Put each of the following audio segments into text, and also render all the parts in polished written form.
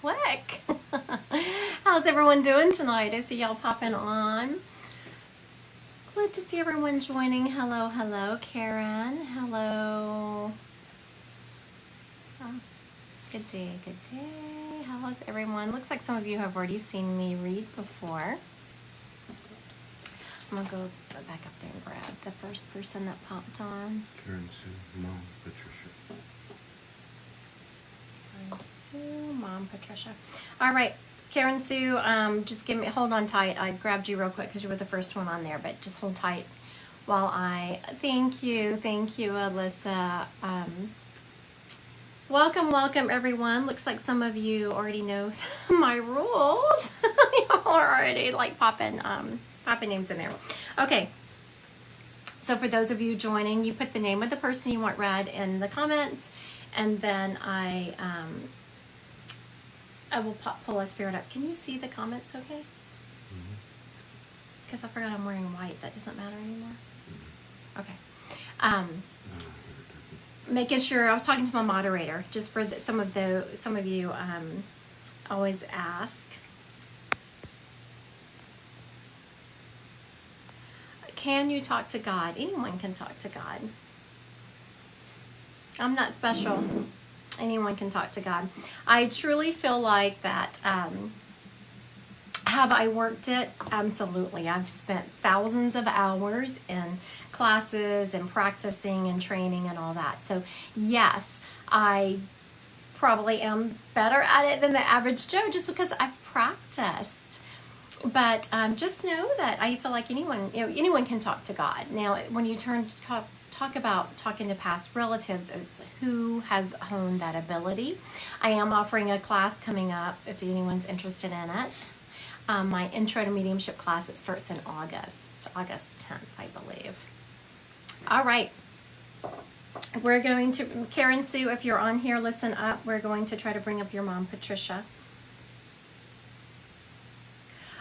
quick. How's everyone doing tonight? I see y'all popping on. Glad to see everyone joining. Hello, hello, Karen. Hello. Oh, good day, good day. How's everyone? Looks like some of you have already seen me read before. I'm going to go back up there and grab the first person that popped on. Karen Sue, Mom, Patricia. Karen Sue, Mom, Patricia. All right, Karen Sue, just hold on tight. I grabbed you real quick because you were the first one on there, but just hold tight while thank you, Alyssa. Welcome everyone. Looks like some of you already know my rules. Y'all are already like popping names in there. Okay. So for those of you joining, you put the name of the person you want read in the comments, and then I will pull a spirit up. Can you see the comments okay? Because I forgot I'm wearing white. That doesn't matter anymore. Okay. Making sure, I was talking to my moderator, just for some of you always ask. Can you talk to God? Anyone can talk to God. I'm not special. Anyone can talk to God. I truly feel like that. Have I worked it? Absolutely. I've spent thousands of hours in classes and practicing and training and all that. So yes, I probably am better at it than the average Joe just because I've practiced. But just know that I feel like anyone can talk to God. Now, when you talk about talking to past relatives, it's who has honed that ability. I am offering a class coming up if anyone's interested in it. My intro to mediumship class, it starts in August 10th, I believe. All right. We're going to, Karen Sue, if you're on here, listen up. We're going to try to bring up your mom, Patricia.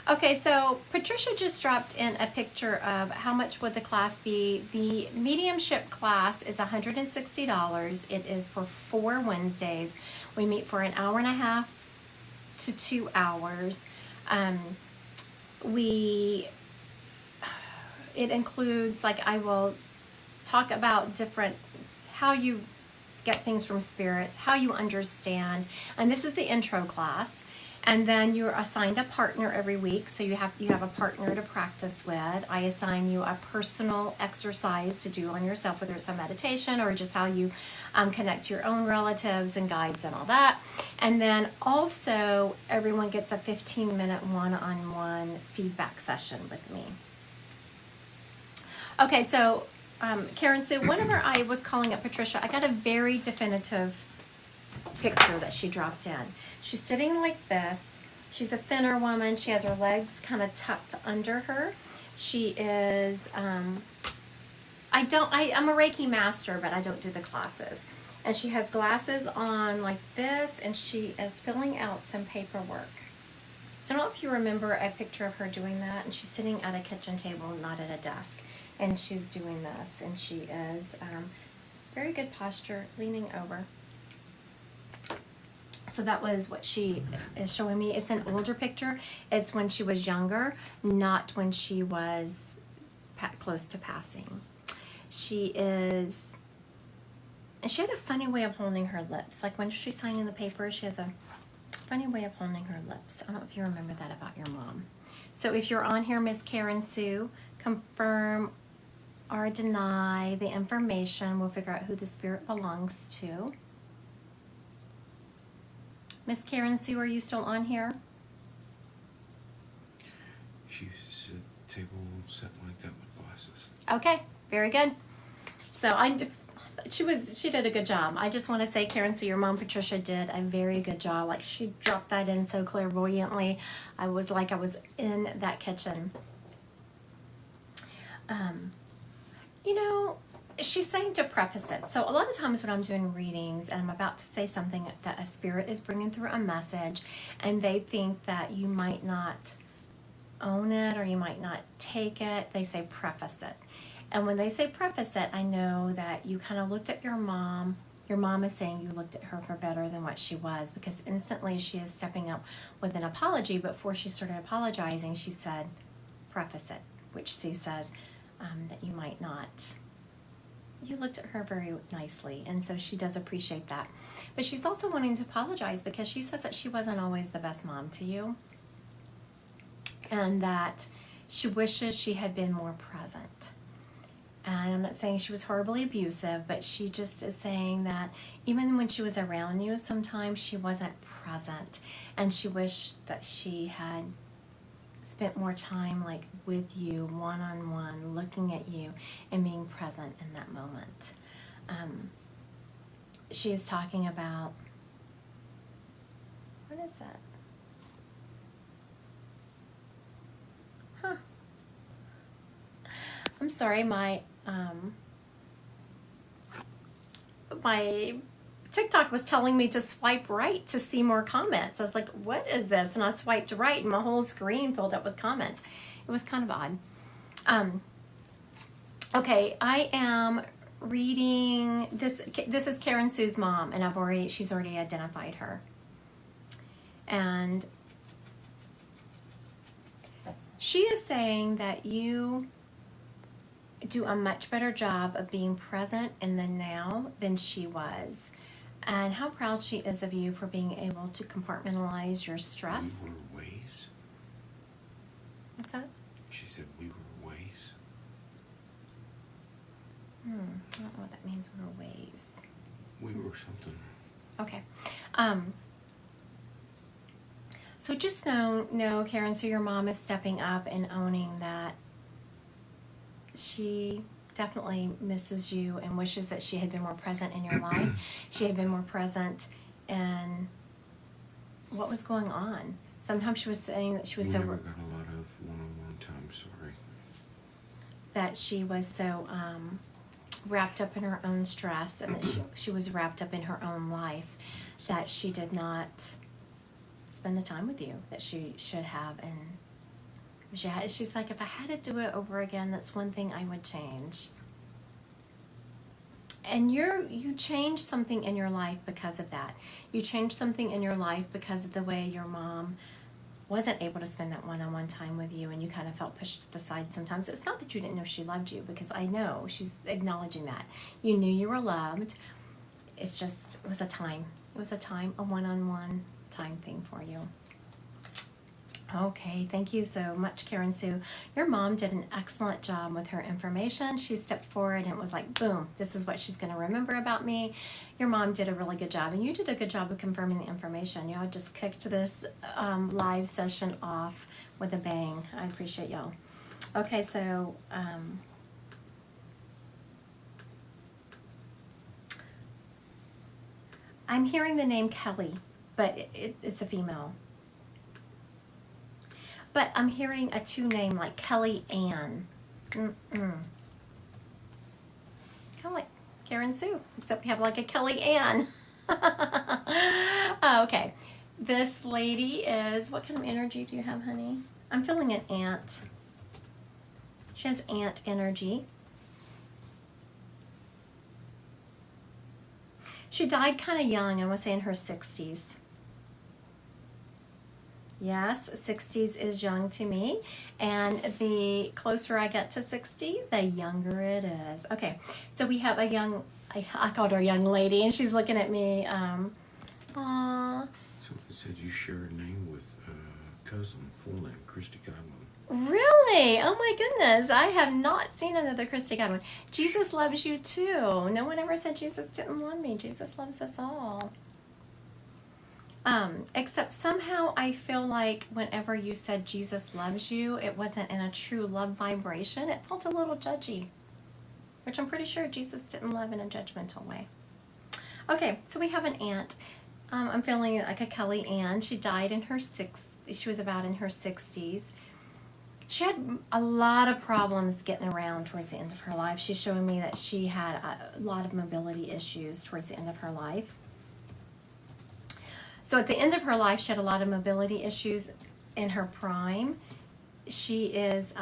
Okay, so Patricia just dropped in a picture of how much would the class be. The mediumship class is $160. It is for 4 Wednesdays. We meet for an hour and a half to 2 hours. It includes, like, I will talk about how you get things from spirits, how you understand, and this is the intro class. And then you're assigned a partner every week, so you have a partner to practice with. I assign you a personal exercise to do on yourself, whether it's a meditation or just how you connect to your own relatives and guides and all that. And then also everyone gets a 15-minute one-on-one feedback session with me. Okay, so Karen Sue, whenever I was calling up Patricia, I got a very definitive picture that she dropped in. She's sitting like this. She's a thinner woman. She has her legs kind of tucked under her. She is, I'm a Reiki master, but I don't do the classes. And she has glasses on like this, and she is filling out some paperwork. So I don't know if you remember a picture of her doing that, and she's sitting at a kitchen table, not at a desk, and she's doing this, and she is very good posture, leaning over. So that was what she is showing me. It's an older picture. It's when she was younger, not when she was close to passing. She had a funny way of holding her lips. Like when she's signing the paper, she has a funny way of holding her lips. I don't know if you remember that about your mom. So if you're on here, Miss Karen Sue, confirm or deny the information. We'll figure out who the spirit belongs to. Miss Karen Sue, are you still on here? She used to sit at the table set like that with glasses. Okay, very good. So she did a good job. I just want to say, Karen Sue, your mom Patricia did a very good job. Like, she dropped that in so clairvoyantly. I was like I was in that kitchen. She's saying to preface it. So a lot of times when I'm doing readings and I'm about to say something that a spirit is bringing through a message, and they think that you might not own it or you might not take it, they say preface it. And when they say preface it, I know that you kind of looked at your mom Your mom is saying you looked at her for better than what she was, because instantly she is stepping up with an apology. But before she started apologizing, she said, preface it, which she says that you might not. You looked at her very nicely, and so she does appreciate that. But she's also wanting to apologize because she says that she wasn't always the best mom to you, and that she wishes she had been more present. And I'm not saying she was horribly abusive, but she just is saying that even when she was around you, sometimes she wasn't present, and she wished that she had spent more time like with you, one-on-one, looking at you and being present in that moment. She is talking about, what is that? Huh. I'm sorry, my TikTok was telling me to swipe right to see more comments. I was like, what is this? And I swiped right and my whole screen filled up with comments. It was kind of odd. Okay, I am reading this. This is Karen Sue's mom, and she's already identified her. And she is saying that you do a much better job of being present in the now than she was, and how proud she is of you for being able to compartmentalize your stress. We were ways? What's that? She said we were ways. I don't know what that means. We were ways. We were something. Okay. So just know, Karen, so your mom is stepping up and owning that she definitely misses you and wishes that she had been more present in your life. She had been more present in what was going on. Sometimes she was saying that she was We so never got a lot of one-on-one time, sorry. that she was so wrapped up in her own stress, and that she was wrapped up in her own life, that she did not spend the time with you that she should have. And she's like, if I had to do it over again, that's one thing I would change. And you changed something in your life because of that. You changed something in your life because of the way your mom wasn't able to spend that one-on-one time with you, and you kind of felt pushed to the side sometimes. It's not that you didn't know she loved you, because I know she's acknowledging that. You knew you were loved. It's just, it was a time. It was a one-on-one time thing for you. Okay, thank you so much, Karen Sue. Your mom did an excellent job with her information. She stepped forward and it was like, boom, this is what she's going to remember about me. Your mom did a really good job, and you did a good job of confirming the information. Y'all just kicked this live session off with a bang. I appreciate y'all. Okay, so I'm hearing the name Kelly, but it's a female. But I'm hearing a two name like Kelly Ann. Kind of like Karen Sue, except we have like a Kelly Ann. Okay. This lady is, what kind of energy do you have, honey? I'm feeling an aunt. She has aunt energy. She died kind of young, I want to say in her 60s. Yes, 60s is young to me, and the closer I get to 60, the younger it is. Okay, so we have a young, I called her a young lady, and she's looking at me. Aww. Something said you share a name with cousin, full name, Christy Godwin. Really? Oh my goodness, I have not seen another Christy Godwin. Jesus loves you too. No one ever said Jesus didn't love me. Jesus loves us all. Except somehow I feel like whenever you said Jesus loves you, it wasn't in a true love vibration. It felt a little judgy, which I'm pretty sure Jesus didn't love in a judgmental way. Okay, so we have an aunt. I'm feeling like a Kelly Ann. She died in her 60s. She was about in her 60s. She had a lot of problems getting around towards the end of her life. She's showing me that she had a lot of mobility issues towards the end of her life. So at the end of her life, she had a lot of mobility issues in her prime. She is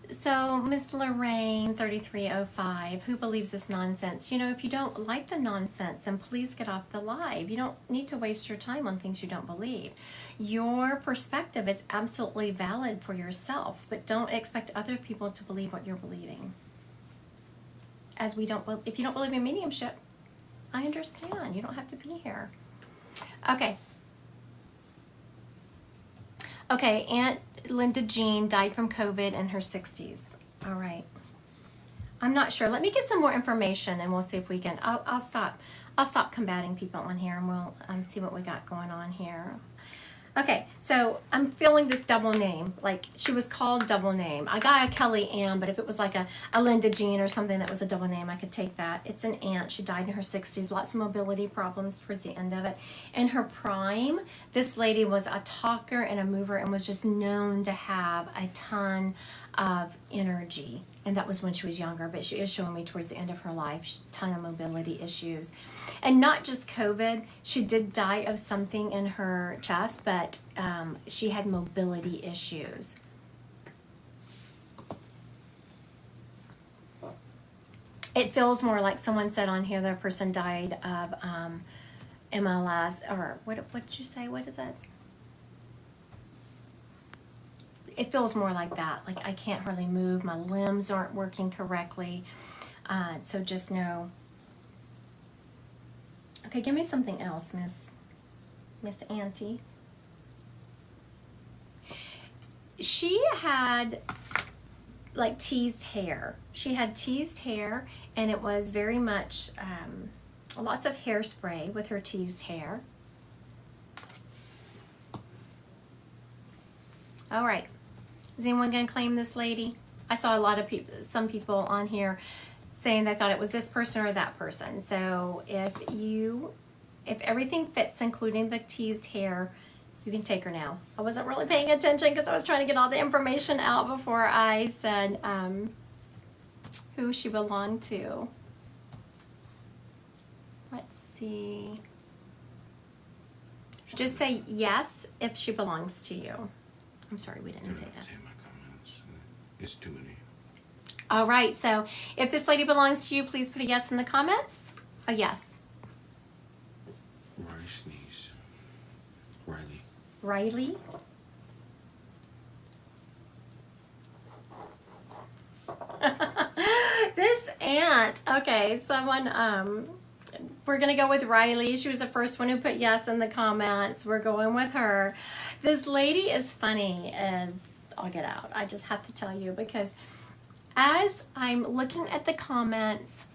So, Miss Lorraine, 3305, who believes this nonsense? You know, if you don't like the nonsense, then please get off the live. You don't need to waste your time on things you don't believe. Your perspective is absolutely valid for yourself, but don't expect other people to believe what you're believing. If you don't believe in mediumship, I understand. You don't have to be here. Okay. Okay, Aunt Linda Jean died from COVID in her 60s. All right. I'm not sure. Let me get some more information, and we'll see if we can. I'll stop combating people on here, and we'll see what we got going on here. Okay, so I'm feeling this double name. Like, she was called double name. I got a Kelly Ann, but if it was like a Linda Jean or something that was a double name, I could take that. It's an aunt. She died in her 60s. Lots of mobility problems towards the end of it. In her prime, this lady was a talker and a mover and was just known to have a ton of energy. And that was when she was younger, but she is showing me towards the end of her life, ton of mobility issues. And not just COVID, she did die of something in her chest, but she had mobility issues. It feels more like someone said on here that a person died of MLS, or what did you say? What is it? It feels more like that. Like, I can't hardly move. My limbs aren't working correctly. So just know. Okay, give me something else, Miss Auntie. She had like teased hair. She had teased hair, and it was very much lots of hairspray with her teased hair. All right. Is anyone going to claim this lady? I saw a lot of people, some people on here saying they thought it was this person or that person. So if everything fits, including the teased hair, you can take her now. I wasn't really paying attention because I was trying to get all the information out before I said who she belonged to. Let's see. Just say yes if she belongs to you. I'm sorry, we didn't say that. Say my comments. It's too many. All right, so if this lady belongs to you, please put a yes in the comments. A yes. Sneeze. Riley. Riley. This aunt. Okay, someone. We're gonna go with Riley. She was the first one who put yes in the comments. We're going with her. This lady is funny as I'll get out. I just have to tell you, because as I'm looking at the comments,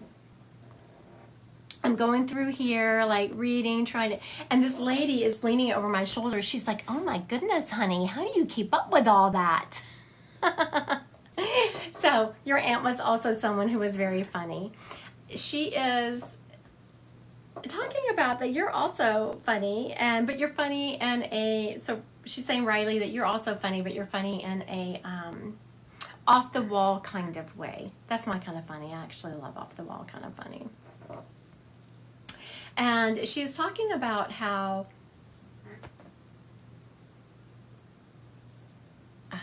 I'm going through here, like reading, trying to, and this lady is leaning over my shoulder. She's like, "Oh my goodness, honey, how do you keep up with all that?" So your aunt was also someone who was very funny. She is talking about that you're also funny, but you're funny in a, so she's saying, Riley, that you're also funny, but you're funny in a off the wall kind of way. That's my kind of funny. I actually love off the wall kind of funny. And she's talking about how I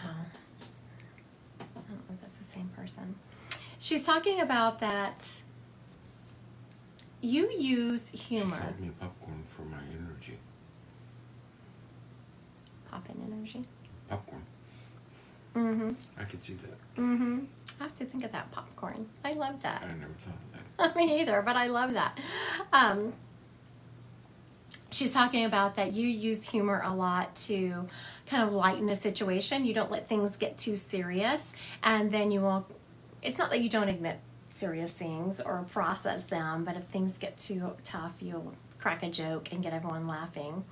don't know if that's the same person. She's talking about that you use humor. She fed me popcorn for my energy. Pop-in energy? Popcorn. Mm-hmm. I could see that. Mm-hmm. I have to think of that popcorn. I love that. I never thought of that. Me either, but I love that. She's talking about that you use humor a lot to kind of lighten a situation. You don't let things get too serious, and then you won't, it's not that you don't admit serious things or process them, but if things get too tough, you'll crack a joke and get everyone laughing.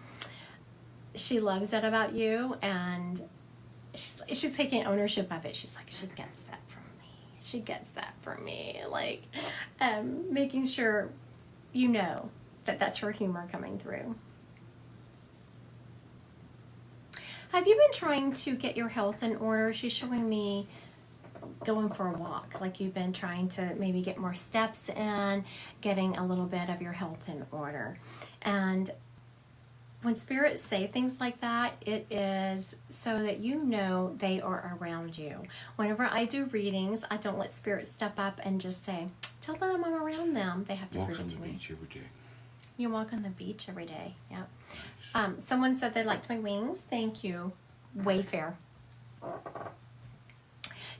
She loves that about you, and she's taking ownership of it. She's like, she gets that from me. She gets that from me. Like, making sure you know that that's her humor coming through. Have you been trying to get your health in order? She's showing me going for a walk, like you've been trying to maybe get more steps in, getting a little bit of your health in order. And when spirits say things like that, it is so that you know they are around you. Whenever I do readings, I don't let spirits step up and just say, tell them I'm around them. They have to Walks prove on it the to me. beach every day. You walk on the beach every day. Yep. Nice. Someone said they liked my wings. Thank you. Wayfair.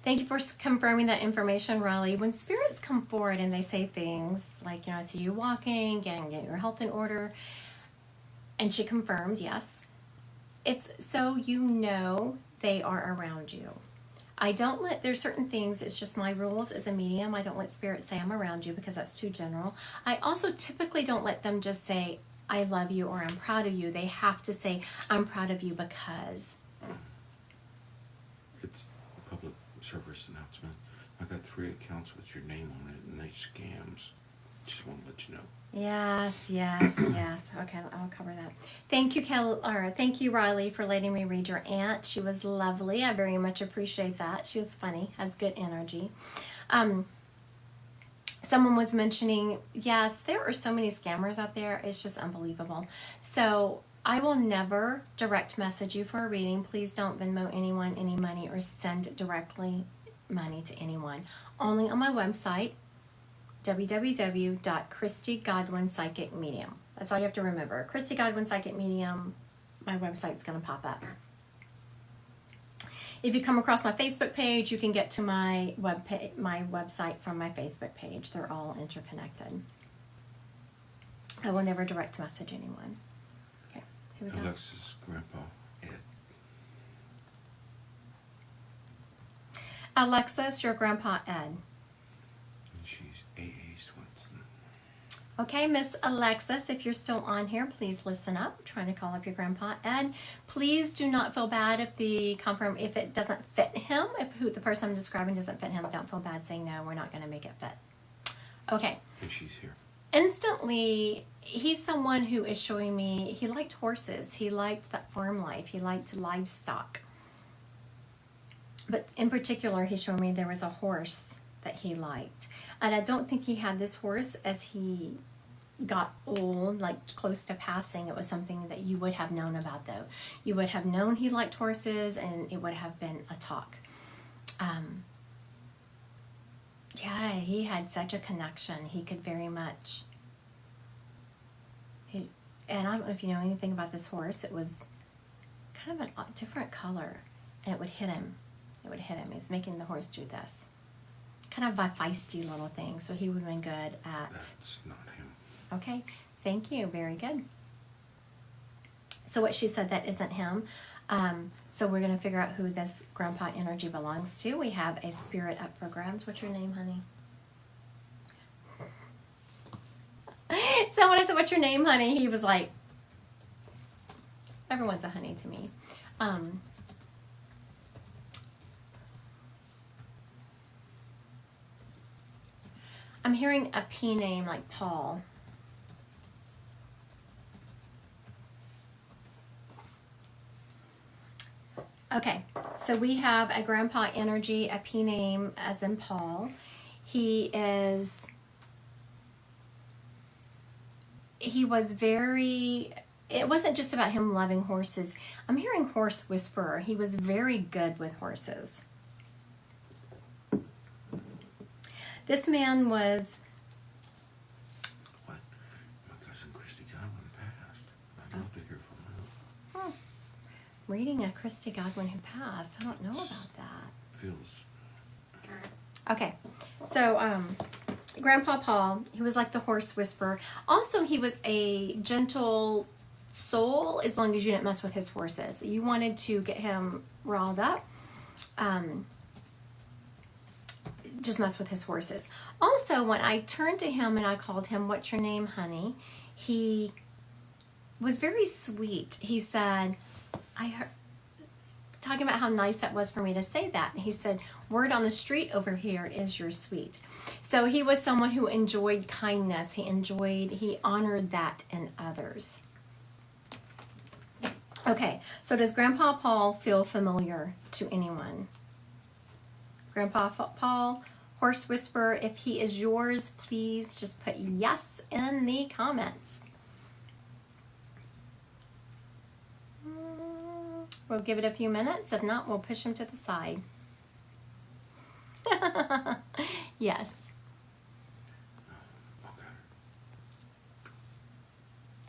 Thank you for confirming that information, Riley. When spirits come forward and they say things like, I see you walking, getting your health in order, and she confirmed, yes, it's so you know they are around you. I don't let, there's certain things, it's just my rules as a medium. I don't let spirits say I'm around you because that's too general. I also typically don't let them just say, I love you or I'm proud of you. They have to say, I'm proud of you because. It's a public service announcement. I got 3 accounts with your name on it, and they scams. Just want to let you know. Yes, yes, yes. Okay, I'll cover that. Thank you, thank you, Riley, for letting me read your aunt. She was lovely. I very much appreciate that. She was funny, has good energy. Someone was mentioning, yes, there are so many scammers out there. It's just unbelievable. So I will never direct message you for a reading. Please don't Venmo anyone any money or send directly money to anyone. Only on my website, www.Christy Godwin Psychic Medium. That's all you have to remember. Christy Godwin Psychic Medium, my website's going to pop up. If you come across my Facebook page, you can get to my website from my Facebook page. They're all interconnected. I will never direct message anyone. Okay, here we go. Alexa's grandpa, Ed. Alexis, your grandpa Ed. And she's A.A. Swenson. Okay, Miss Alexis, if you're still on here, please listen up. I'm trying to call up your grandpa Ed. Please do not feel bad if if it doesn't fit him. If the person I'm describing doesn't fit him, don't feel bad saying no, we're not going to make it fit. Okay. And she's here. Instantly, he's someone who is showing me he liked horses. He liked that farm life. He liked livestock. But in particular, he's showing me there was a horse that he liked. And I don't think he had this horse as he got old, like close to passing. It was something that you would have known about, though. You would have known he liked horses, and it would have been a talk. Yeah, he had such a connection. He could very much. And I don't know if you know anything about this horse. It was kind of a different color, and it would hit him. It would hit him. He's making the horse do this. Kind of a feisty little thing, so he would have been good at... That's not him. Okay, thank you. Very good. So what she said, that isn't him. So we're going to figure out who this grandpa energy belongs to. We have a spirit up for grabs. What's your name, honey? So when I said, what's your name, honey? He was like, everyone's a honey to me. I'm hearing a P name like Paul. Okay, so we have a grandpa energy, a P name as in Paul. He was very, it wasn't just about him loving horses. I'm hearing horse whisperer. He was very good with horses. This man was... What? My cousin Christy Godwin passed. I'd love to hear from her. Reading a Christy Godwin who passed. I don't know about that. Feels... Okay, so Grandpa Paul, he was like the horse whisperer. Also, he was a gentle soul as long as you didn't mess with his horses. You wanted to get him riled up, just mess with his horses. Also, when I turned to him and I called him, what's your name, honey? He was very sweet. He said, I heard, talking about how nice that was for me to say that. And he said, word on the street over here is you're sweet. So he was someone who enjoyed kindness. He honored that in others. Okay, so does Grandpa Paul feel familiar to anyone? Grandpa Paul, horse whisperer, if he is yours, please just put yes in the comments. We'll give it a few minutes. If not, we'll push him to the side. Yes. Okay.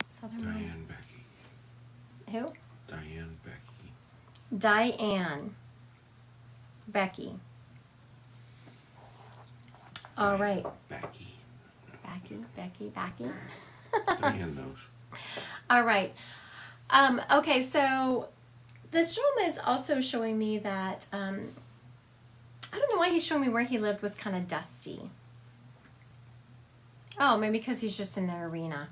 Southern Diane Becky. Who? Diane Becky. Diane. Becky. All right. Becky. Becky. Diane knows. All right. Okay, so this gentleman is also showing me that, I don't know why he's showing me where he lived was kind of dusty. Oh, maybe because he's just in the arena.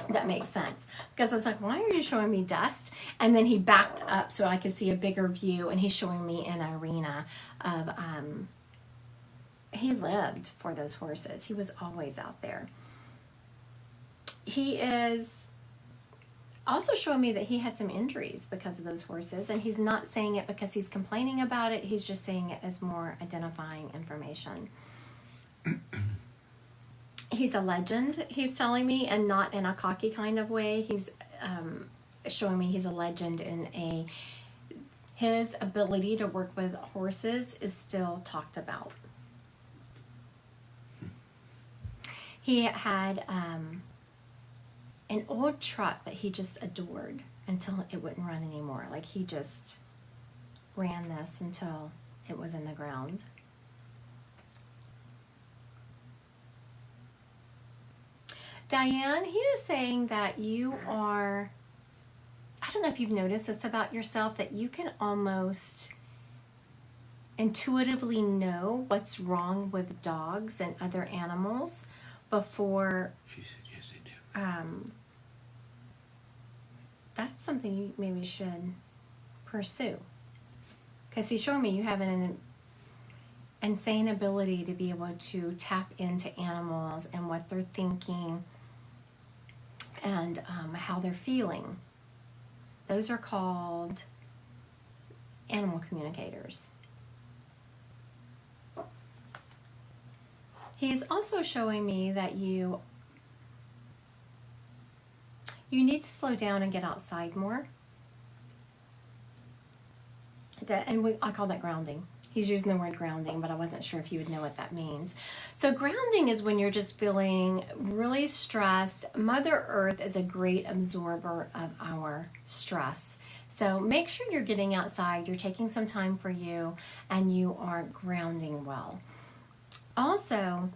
That makes sense. Because I was like, why are you showing me dust? And then he backed up so I could see a bigger view, and he's showing me an arena of, he lived for those horses. He was always out there. He is also showing me that he had some injuries because of those horses, and he's not saying it because he's complaining about it. He's just saying it as more identifying information. He's a legend, he's telling me, and not in a cocky kind of way. He's showing me he's a legend in his ability to work with horses is still talked about. He had an old truck that he just adored until it wouldn't run anymore. Like, he just ran this until it was in the ground. Diane, he is saying that you are, I don't know if you've noticed this about yourself, that you can almost intuitively know what's wrong with dogs and other animals before. She said yes, I do. That's something you maybe should pursue. Because he's showing me you have an insane ability to be able to tap into animals and what they're thinking and how they're feeling. Those are called animal communicators. He's also showing me that you need to slow down and get outside more. I call that grounding. He's using the word grounding, but I wasn't sure if you would know what that means. So grounding is when you're just feeling really stressed. Mother Earth is a great absorber of our stress. So make sure you're getting outside, you're taking some time for you, and you are grounding well. Also,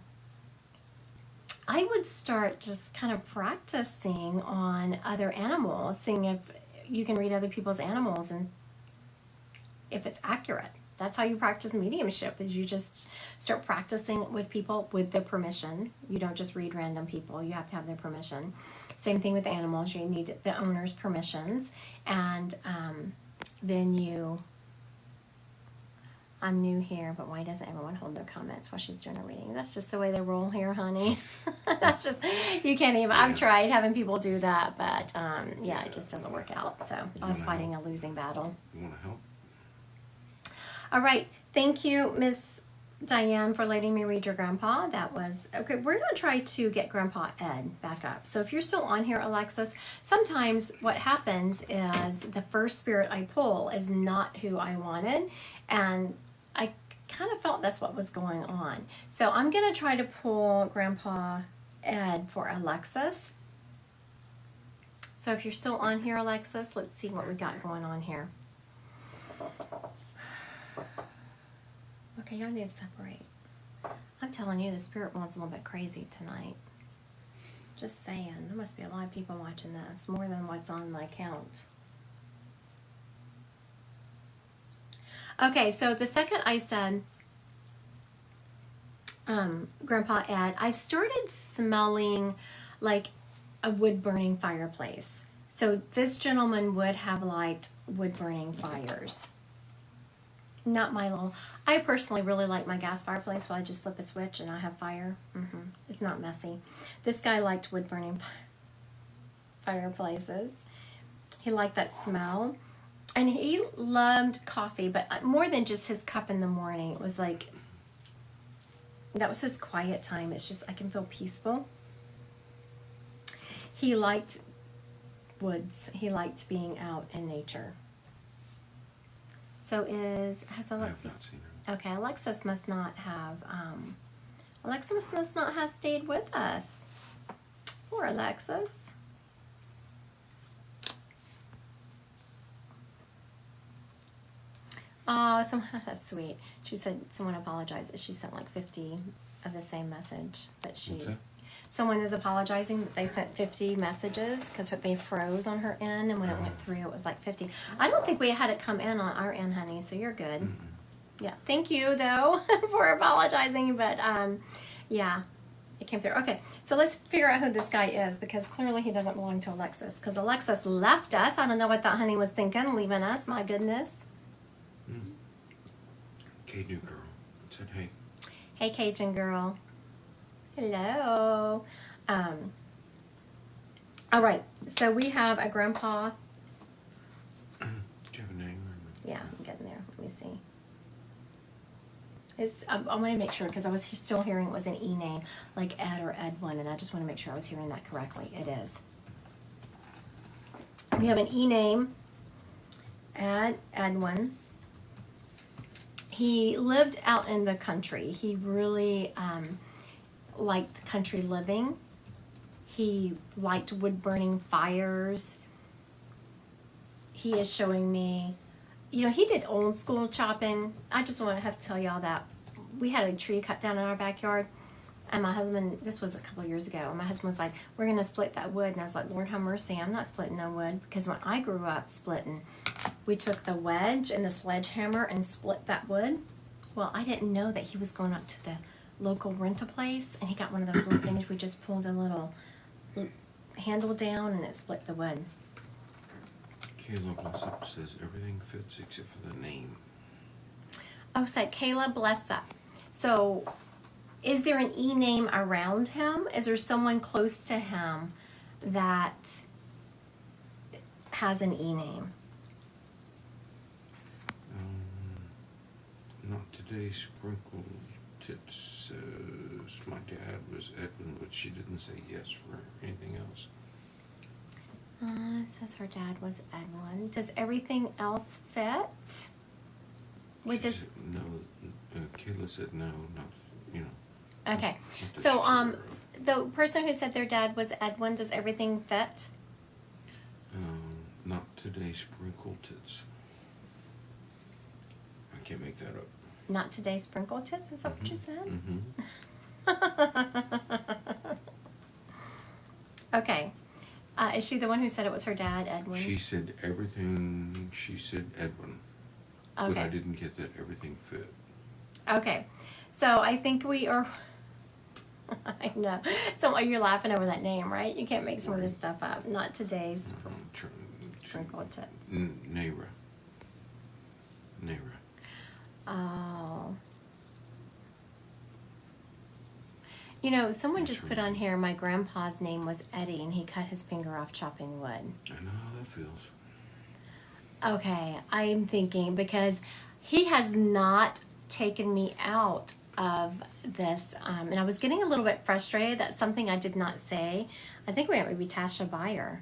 I would start just kind of practicing on other animals, seeing if you can read other people's animals and if it's accurate. That's how you practice mediumship, is you just start practicing with people with their permission. You don't just read random people. You have to have their permission. Same thing with animals. You need the owner's permissions. And then I'm new here, but why doesn't everyone hold their comments while she's doing a reading? That's just the way they roll here, honey. That's just, you can't even, I've tried having people do that, but yeah, it just doesn't work out. So I was fighting a losing battle. You want to help? All right. Thank you, Miss Diane, for letting me read your grandpa. That was, okay, we're going to try to get Grandpa Ed back up. So if you're still on here, Alexis, sometimes what happens is the first spirit I pull is not who I wanted, and I kind of felt that's what was going on. So I'm going to try to pull Grandpa Ed for Alexis. So if you're still on here, Alexis, let's see what we got going on here. Okay, y'all need to separate. I'm telling you, the spirit world's a little bit crazy tonight. Just saying. There must be a lot of people watching this, more than what's on my count. Okay, so the second I said, Grandpa Ed, I started smelling like a wood-burning fireplace. So this gentleman would have liked wood-burning fires. Not my little, I personally really like my gas fireplace, so I just flip a switch and I have fire. It's not messy. This guy liked wood-burning fireplaces. He liked that smell. And he loved coffee, but more than just his cup in the morning. It was like, that was his quiet time. It's just, I can feel peaceful. He liked woods. He liked being out in nature. So has I have Alexis? not seen her. Okay, Alexis must not have. Alexis must not have stayed with us. Poor Alexis. Oh, that's sweet. She said someone apologized. She sent like 50 of the same message, but What's that? someone is apologizing that they sent 50 messages because they froze on her end, and when it went through, it was like 50. I don't think we had it come in on our end, honey. So you're good. Mm-mm. Yeah, thank you though for apologizing, but yeah, it came through. Okay, so let's figure out who this guy is because clearly he doesn't belong to Alexis because Alexis left us. I don't know what that honey was thinking, leaving us. My goodness. Cajun girl said, "Hey." Hey, Cajun girl. Hello. All right, so we have a grandpa. Do you have a name? Yeah, I'm getting there. Let me see. I want to make sure because I was still hearing it was an E name, like Ed or Edwin, and I just want to make sure I was hearing that correctly. It is. We have an E name, Edwin. He lived out in the country. He really liked country living. He liked wood burning fires. He is showing me, he did old school chopping. I just want to have to tell y'all that we had a tree cut down in our backyard, and my husband, this was a couple of years ago, and my husband was like, we're going to split that wood. And I was like, Lord have mercy, I'm not splitting no wood, because when I grew up splitting, we took the wedge and the sledgehammer and split that wood. Well, I didn't know that he was going up to the local rental place, and he got one of those little things. We just pulled a little handle down, and it split the wood. Kayla Blessup says everything fits except for the name. Oh, said Kayla Blessup. So, is there an E name around him? Is there someone close to him that has an E name? Not today. Sprinkle Tits says my dad was Edwin, but she didn't say yes for anything else. It says her dad was Edwin. Does everything else fit? With She this. said no. Kayla said no. Not Okay. not that So, she's aware. the person who said their dad was Edwin, does everything fit? Not today. Sprinkle Tits. I can't make that up. Not today, sprinkle tits. Is that what you said? Mm-hmm. Okay. Is she the one who said it was her dad, Edwin? She said everything. She said Edwin. But I Okay. didn't get that everything fit. Okay. So I think we are. I know. So you're laughing over that name, right? You can't make some of this stuff up. Not today's sprinkle tit. Naira. Oh. Someone Yes, just put ma'am. on here my grandpa's name was Eddie and he cut his finger off chopping wood. I know how that feels. Okay, I'm thinking because he has not taken me out of this, and I was getting a little bit frustrated. That's something I did not say. I think we might be Tasha Byer,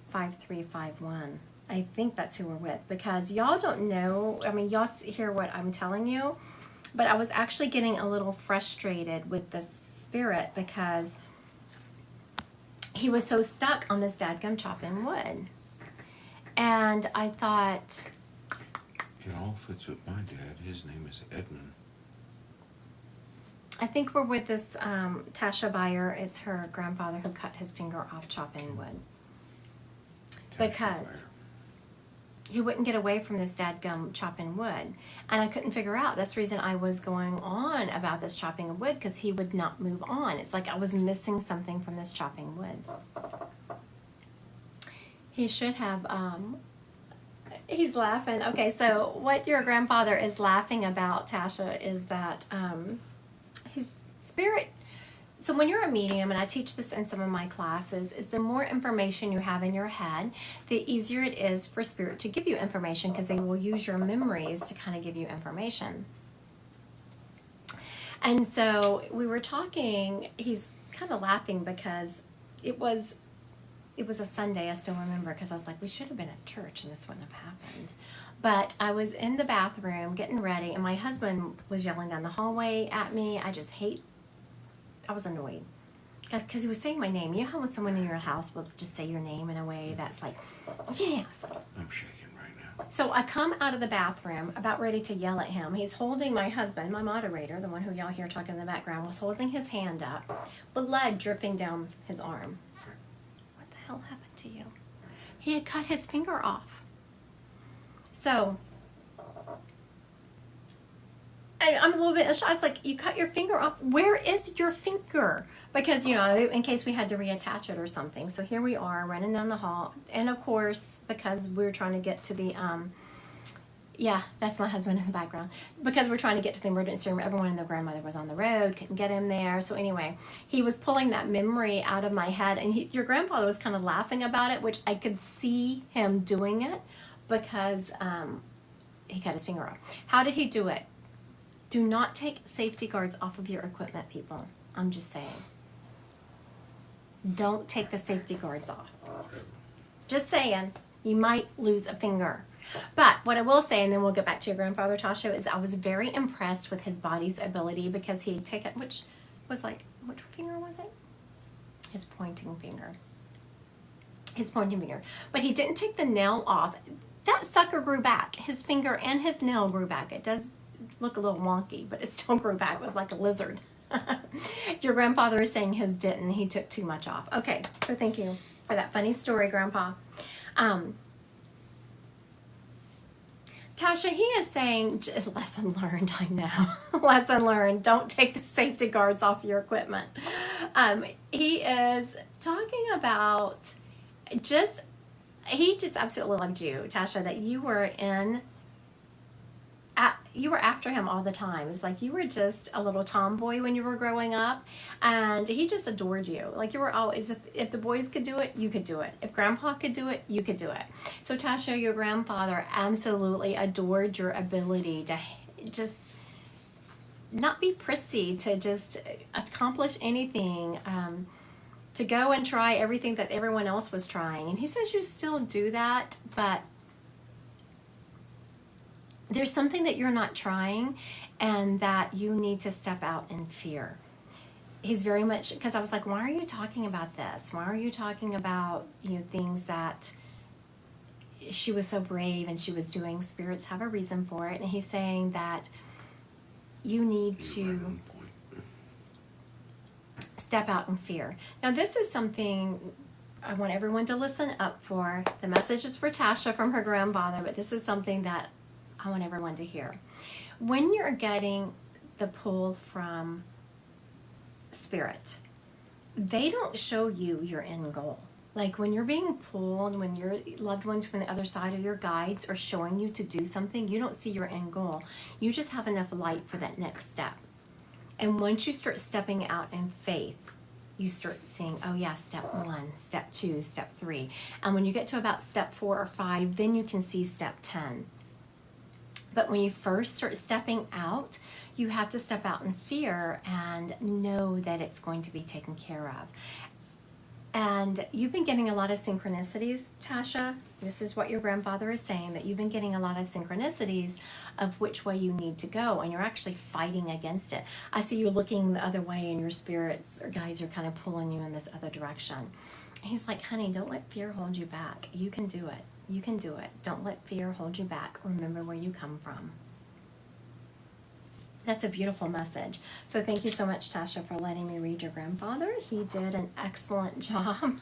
5351. I think that's who we're with because y'all don't know. I mean, y'all hear what I'm telling you, but I was actually getting a little frustrated with the spirit because he was so stuck on this dadgum chopping wood. And I thought, It all fits with my dad. His name is Edmund. I think we're with this Tasha Byer. It's her grandfather who cut his finger off chopping wood. Because he wouldn't get away from this dadgum chopping wood. And I couldn't figure out. That's the reason I was going on about this chopping of wood because he would not move on. It's like I was missing something from this chopping wood. He should have, he's laughing. Okay, so what your grandfather is laughing about, Tasha, is that his spirit. So when you're a medium, and I teach this in some of my classes, is the more information you have in your head, the easier it is for spirit to give you information because they will use your memories to kind of give you information. And so we were talking, he's kind of laughing because it was a Sunday, I still remember, because I was like, we should have been at church and this wouldn't have happened. But I was in the bathroom getting ready, and my husband was yelling down the hallway at me. I was annoyed because he was saying my name. You know how when someone in your house will just say your name in a way that's like, yes. I'm shaking right now. So I come out of the bathroom about ready to yell at him. He's holding my husband, my moderator, the one who y'all hear talking in the background, was holding his hand up, blood dripping down his arm. What the hell happened to you? He had cut his finger off. So, I'm a little bit shocked. It's like, you cut your finger off. Where is your finger? Because, in case we had to reattach it or something. So here we are running down the hall. And of course, because we're trying to get to the, yeah, that's my husband in the background. Because we're trying to get to the emergency room, everyone and their grandmother was on the road, couldn't get him there. So anyway, he was pulling that memory out of my head. And your grandfather was kind of laughing about it, which I could see him doing it. Because he cut his finger off. How did he do it? Do not take safety guards off of your equipment, people. I'm just saying. Don't take the safety guards off. Just saying. You might lose a finger. But what I will say, and then we'll get back to your grandfather, Tasha, is I was very impressed with his body's ability because he had taken, which finger was it? His pointing finger. But he didn't take the nail off. That sucker grew back. His finger and his nail grew back. It does look a little wonky, but it still grew back. It was like a lizard. Your grandfather is saying his didn't. He took too much off. Okay, so thank you for that funny story, Grandpa. Tasha, he is saying, lesson learned, I know. Lesson learned. Don't take the safety guards off your equipment. He is talking about he just absolutely loved you, Tasha, that you were after him all the time. It's like you were just a little tomboy when you were growing up, and he just adored you. Like you were always, if the boys could do it, you could do it. If Grandpa could do it, you could do it. So Tasha, your grandfather absolutely adored your ability to just not be prissy, to just accomplish anything, to go and try everything that everyone else was trying. And he says you still do that, but there's something that you're not trying and that you need to step out in fear. He's very much, because I was like, why are you talking about this? Why are you talking about, things that she was so brave and she was doing? Spirits have a reason for it. And he's saying that you need to step out in fear. Now, this is something I want everyone to listen up for. The message is for Tasha from her grandfather, but this is something that I want everyone to hear. When you're getting the pull from spirit, they don't show you your end goal. Like when you're being pulled, when your loved ones from the other side or your guides are showing you to do something, you don't see your end goal. You just have enough light for that next step. And once you start stepping out in faith, you start seeing, oh yeah, step 1, step 2, step 3. And when you get to about step 4 or 5, then you can see step 10. But when you first start stepping out, you have to step out in fear and know that it's going to be taken care of. And you've been getting a lot of synchronicities, Tasha. This is what your grandfather is saying, that you've been getting a lot of synchronicities of which way you need to go, and you're actually fighting against it. I see you looking the other way, and your spirits or guides are kind of pulling you in this other direction. And he's like, honey, don't let fear hold you back. You can do it. You can do it. Don't let fear hold you back. Remember where you come from. That's a beautiful message. So thank you so much, Tasha, for letting me read your grandfather. He did an excellent job.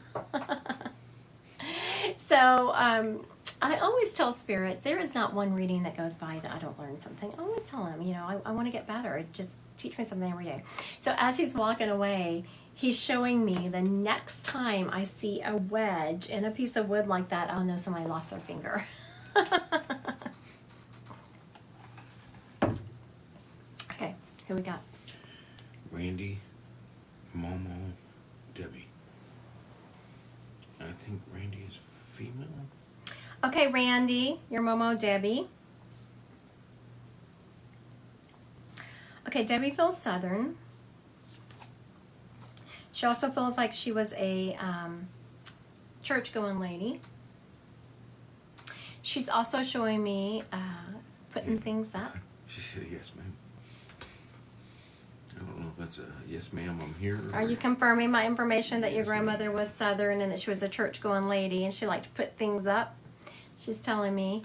So I always tell spirits, there is not one reading that goes by that I don't learn something. I always tell them, I want to get better. Just teach me something every day. So as he's walking away, he's showing me the next time I see a wedge in a piece of wood like that, I'll know somebody lost their finger. Okay, who we got? Randy, Momo, Debbie. I think Randy is female. Okay, Randy, your Momo, Debbie. Okay, Debbie feels Southern. She also feels like she was a church-going lady. She's also showing me putting things up. She said, yes, ma'am. I don't know if that's a yes, ma'am, I'm here. Are you confirming my information that your Yes, ma'am. grandmother was Southern and that she was a church-going lady and she liked to put things up? She's telling me.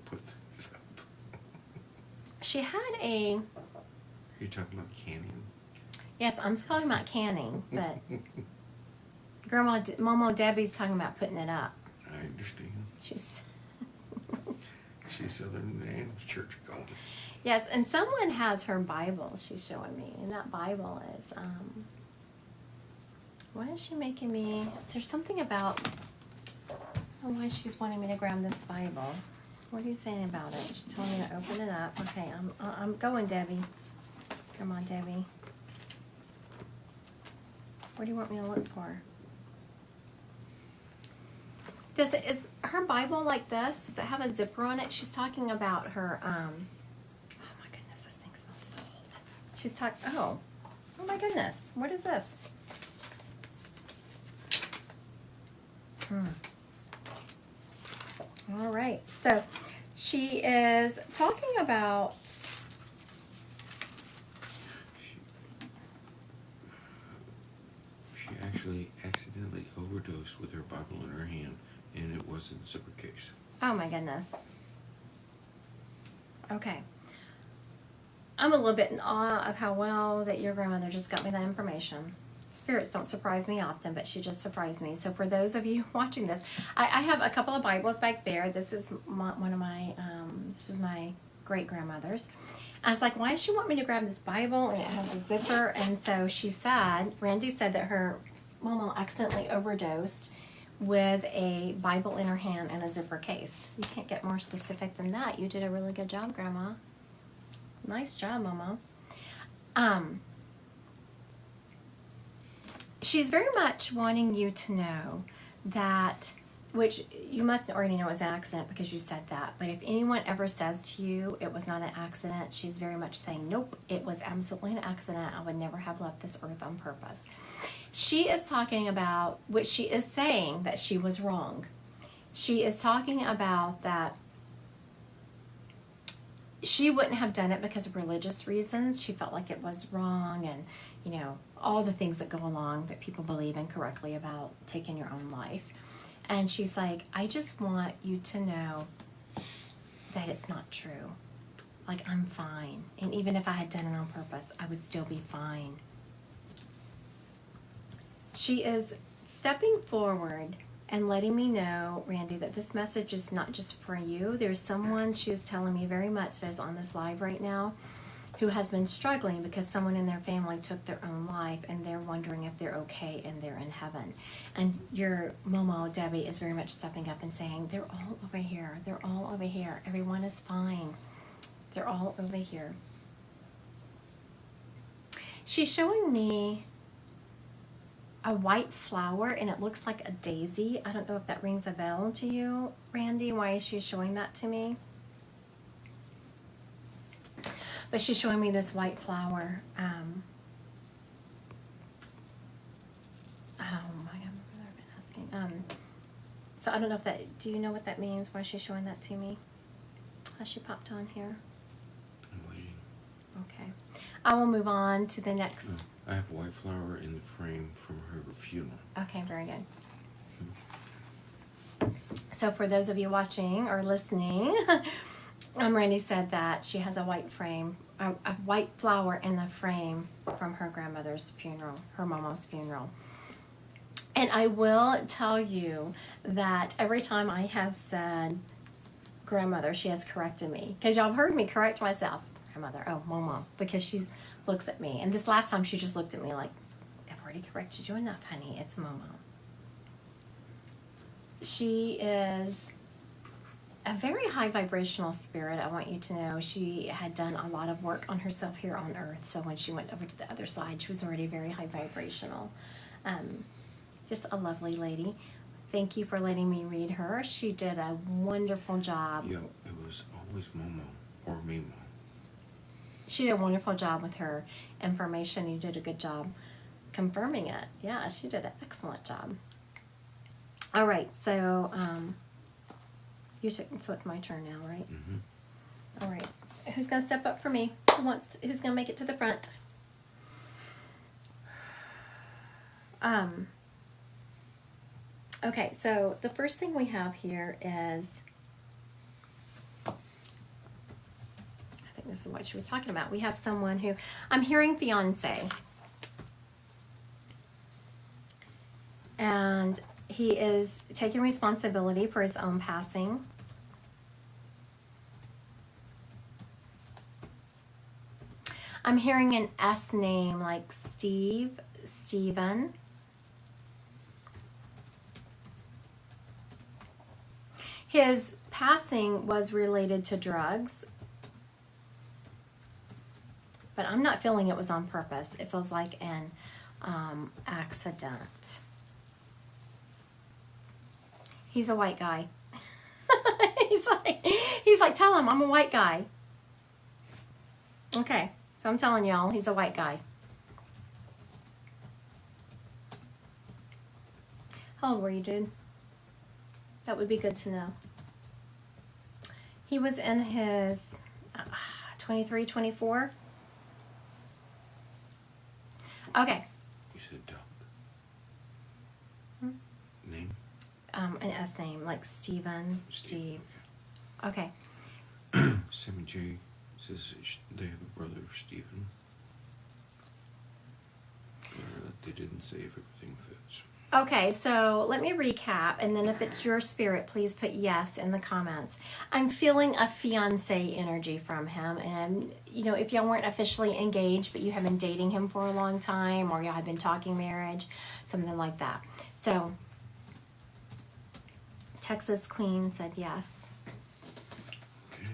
Put this up. She had a... Are you talking about canning? Yes, I'm talking about canning, but Momo Debbie's talking about putting it up. I understand. She's Southern and church going. yes, and someone has her Bible she's showing me, and that Bible is why is she making me? There's something about why she's wanting me to grab this Bible. What are you saying about it? She's telling me to open it up. Okay, I'm going, Debbie. Come on, Debbie. What do you want me to look for? Is her Bible like this? Does it have a zipper on it? She's talking about her, oh my goodness, this thing smells old. She's talking, oh my goodness, what is this? All right, so she is talking about, She actually accidentally overdosed with her Bible in her hand, and it was in the zipper case. oh my goodness. Okay. I'm a little bit in awe of how well that your grandmother just got me that information. Spirits don't surprise me often, but she just surprised me. So for those of you watching this, I have a couple of Bibles back there. This is one of my, this was my great-grandmother's. I was like, why does she want me to grab this Bible? And it has a zipper. And so she said, Randy said that her mama accidentally overdosed with a Bible in her hand and a zipper case. You can't get more specific than that. You did a really good job, Grandma. Nice job, Mama. She's very much wanting you to know that, which you must already know is an accident because you said that, but if anyone ever says to you it was not an accident, she's very much saying, nope, it was absolutely an accident. I would never have left this earth on purpose. She is talking about, which she is saying that she was wrong. She is talking about that she wouldn't have done it because of religious reasons. She felt like it was wrong and, you know, all the things that go along that people believe incorrectly about taking your own life. And she's like, I just want you to know that it's not true. Like, I'm fine. And even if I had done it on purpose, I would still be fine. She is stepping forward and letting me know, Randy, that this message is not just for you. There's someone, she is telling me very much, that is on this live right now who has been struggling because someone in their family took their own life and they're wondering if they're okay and they're in heaven. And your Momo, Debbie, is very much stepping up and saying, they're all over here. They're all over here. Everyone is fine. They're all over here. She's showing me a white flower and it looks like a daisy. I don't know if that rings a bell to you, Randy. Why is she showing that to me? But she's showing me this white flower. Oh my God, I've been asking. So I don't know if that, do you know what that means? Why is she showing that to me? Has she popped on here? I'm waiting. Okay. I will move on to the next. I have white flower in the frame from her funeral. Okay, very good. So for those of you watching or listening, Randy said that she has a white frame, a white flower in the frame from her grandmother's funeral, her mama's funeral. And I will tell you that every time I have said grandmother, she has corrected me. Because y'all have heard me correct myself. Grandmother, oh, mama, because she looks at me. And this last time she just looked at me like, I've already corrected you enough, honey. It's Momo. She is a very high vibrational spirit. I want you to know she had done a lot of work on herself here on earth. So when she went over to the other side, she was already very high vibrational. Just a lovely lady. Thank you for letting me read her. She did a wonderful job. Yeah, it was always Momo or Mimo. She did a wonderful job with her information. You did a good job confirming it. Yeah, she did an excellent job. All right, so You took, so it's my turn now, right? Mm-hmm. All right. Who's gonna step up for me? Who's gonna make it to the front? Okay, so the first thing we have here is, I think this is what she was talking about. We have someone who, I'm hearing fiance. And he is taking responsibility for his own passing. I'm hearing an S name like Steve, Steven. His passing was related to drugs, but I'm not feeling it was on purpose. It feels like an accident. He's a white guy. he's like, tell him I'm a white guy. Okay, so I'm telling y'all, he's a white guy. How old were you, dude? That would be good to know. He was in his 23, 24. Okay. You said Doug. Hmm? Name? An S name, like Steven, Steve. Okay. Sam and Jay says they have a brother, Stephen. They didn't say if everything fits. Okay, so let me recap, and then if it's your spirit, please put yes in the comments. I'm feeling a fiance energy from him, and if y'all weren't officially engaged, but you have been dating him for a long time, or y'all have been talking marriage, something like that. So, Texas Queen said yes. Okay.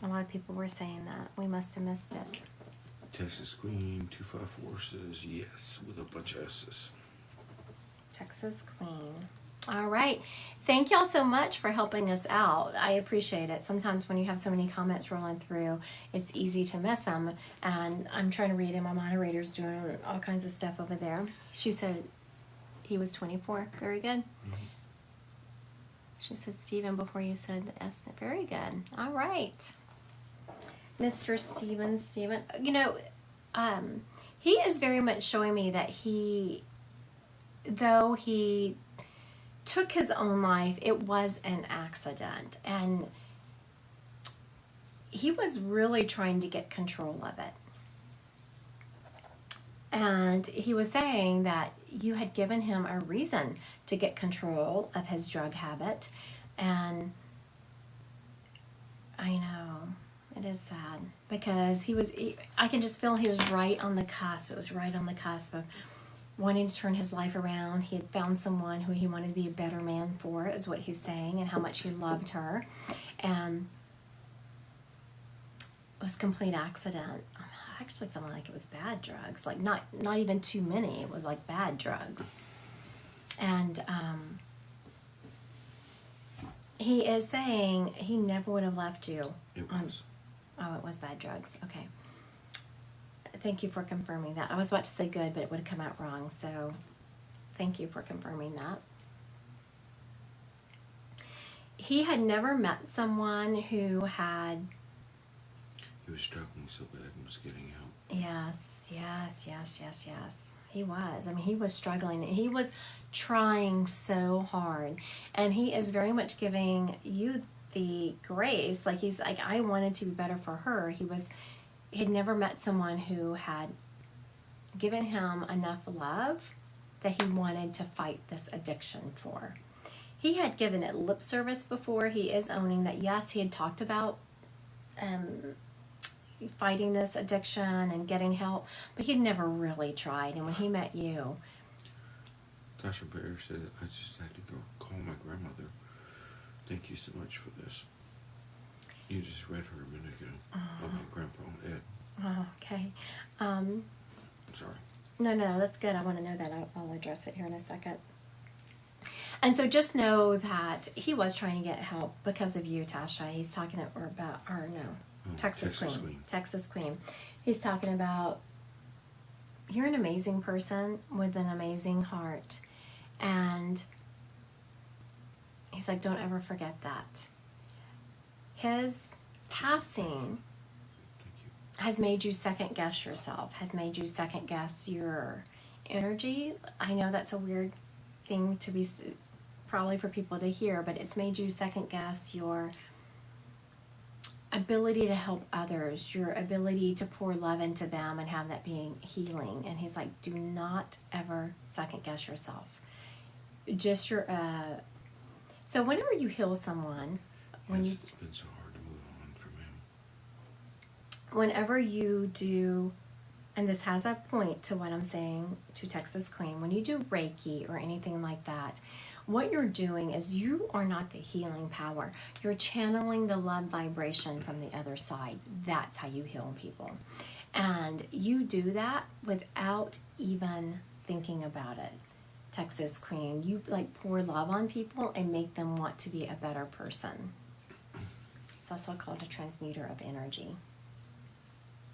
A lot of people were saying that. We must have missed it. Texas Queen 254 says yes with a bunch of S's. Texas Queen. All right. Thank y'all so much for helping us out. I appreciate it. Sometimes when you have so many comments rolling through, it's easy to miss them. And I'm trying to read them. My moderator's doing all kinds of stuff over there. She said he was 24. Very good. Mm-hmm. She said Stephen before you said the S. Very good. All right. Mr. Steven. He is very much showing me that though he took his own life, it was an accident. And he was really trying to get control of it. And he was saying that you had given him a reason to get control of his drug habit. And I know, it is sad because I can just feel he was right on the cusp. It was right on the cusp of wanting to turn his life around. He had found someone who he wanted to be a better man for, is what he's saying, and how much he loved her. And it was a complete accident. I actually feeling like it was bad drugs, like not even too many. It was like bad drugs. And he is saying he never would have left you. It was. Oh, it was bad drugs. Okay. Thank you for confirming that. I was about to say good, but it would have come out wrong. So thank you for confirming that. He had never met someone who had... He was struggling so bad and was getting help. Yes. He was. I mean, he was struggling. He was trying so hard. And he is very much giving you the grace. Like, he's like, I wanted to be better for her. He had never met someone who had given him enough love that he wanted to fight this addiction for. He had given it lip service before. He is owning that, yes, he had talked about fighting this addiction and getting help, but he'd never really tried. And when he met you... Tasha Bear said, I just had to go call my grandmother. Thank you so much for this. You just read her a minute ago about Grandpa Ed. Oh, okay. I'm sorry. No, that's good. I want to know that. I'll address it here in a second. And so just know that he was trying to get help because of you, Tasha. He's talking about, Texas Queen. Texas Queen. He's talking about, you're an amazing person with an amazing heart. And He's like, don't ever forget that. His passing Thank you. has made you second guess yourself, has made you second guess your energy. I know that's a weird thing to be, probably for people to hear, but it's made you second guess your ability to help others, your ability to pour love into them and have that being healing. And he's like, do not ever second guess yourself. Just your, so whenever you heal someone, It's been so hard to move on from him. whenever you do, and this has a point to what I'm saying to Texas Queen, when you do Reiki or anything like that, what you're doing is you are not the healing power. You're channeling the love vibration from the other side. That's how you heal people. And you do that without even thinking about it. Texas Queen, you like pour love on people and make them want to be a better person. It's also called a transmuter of energy.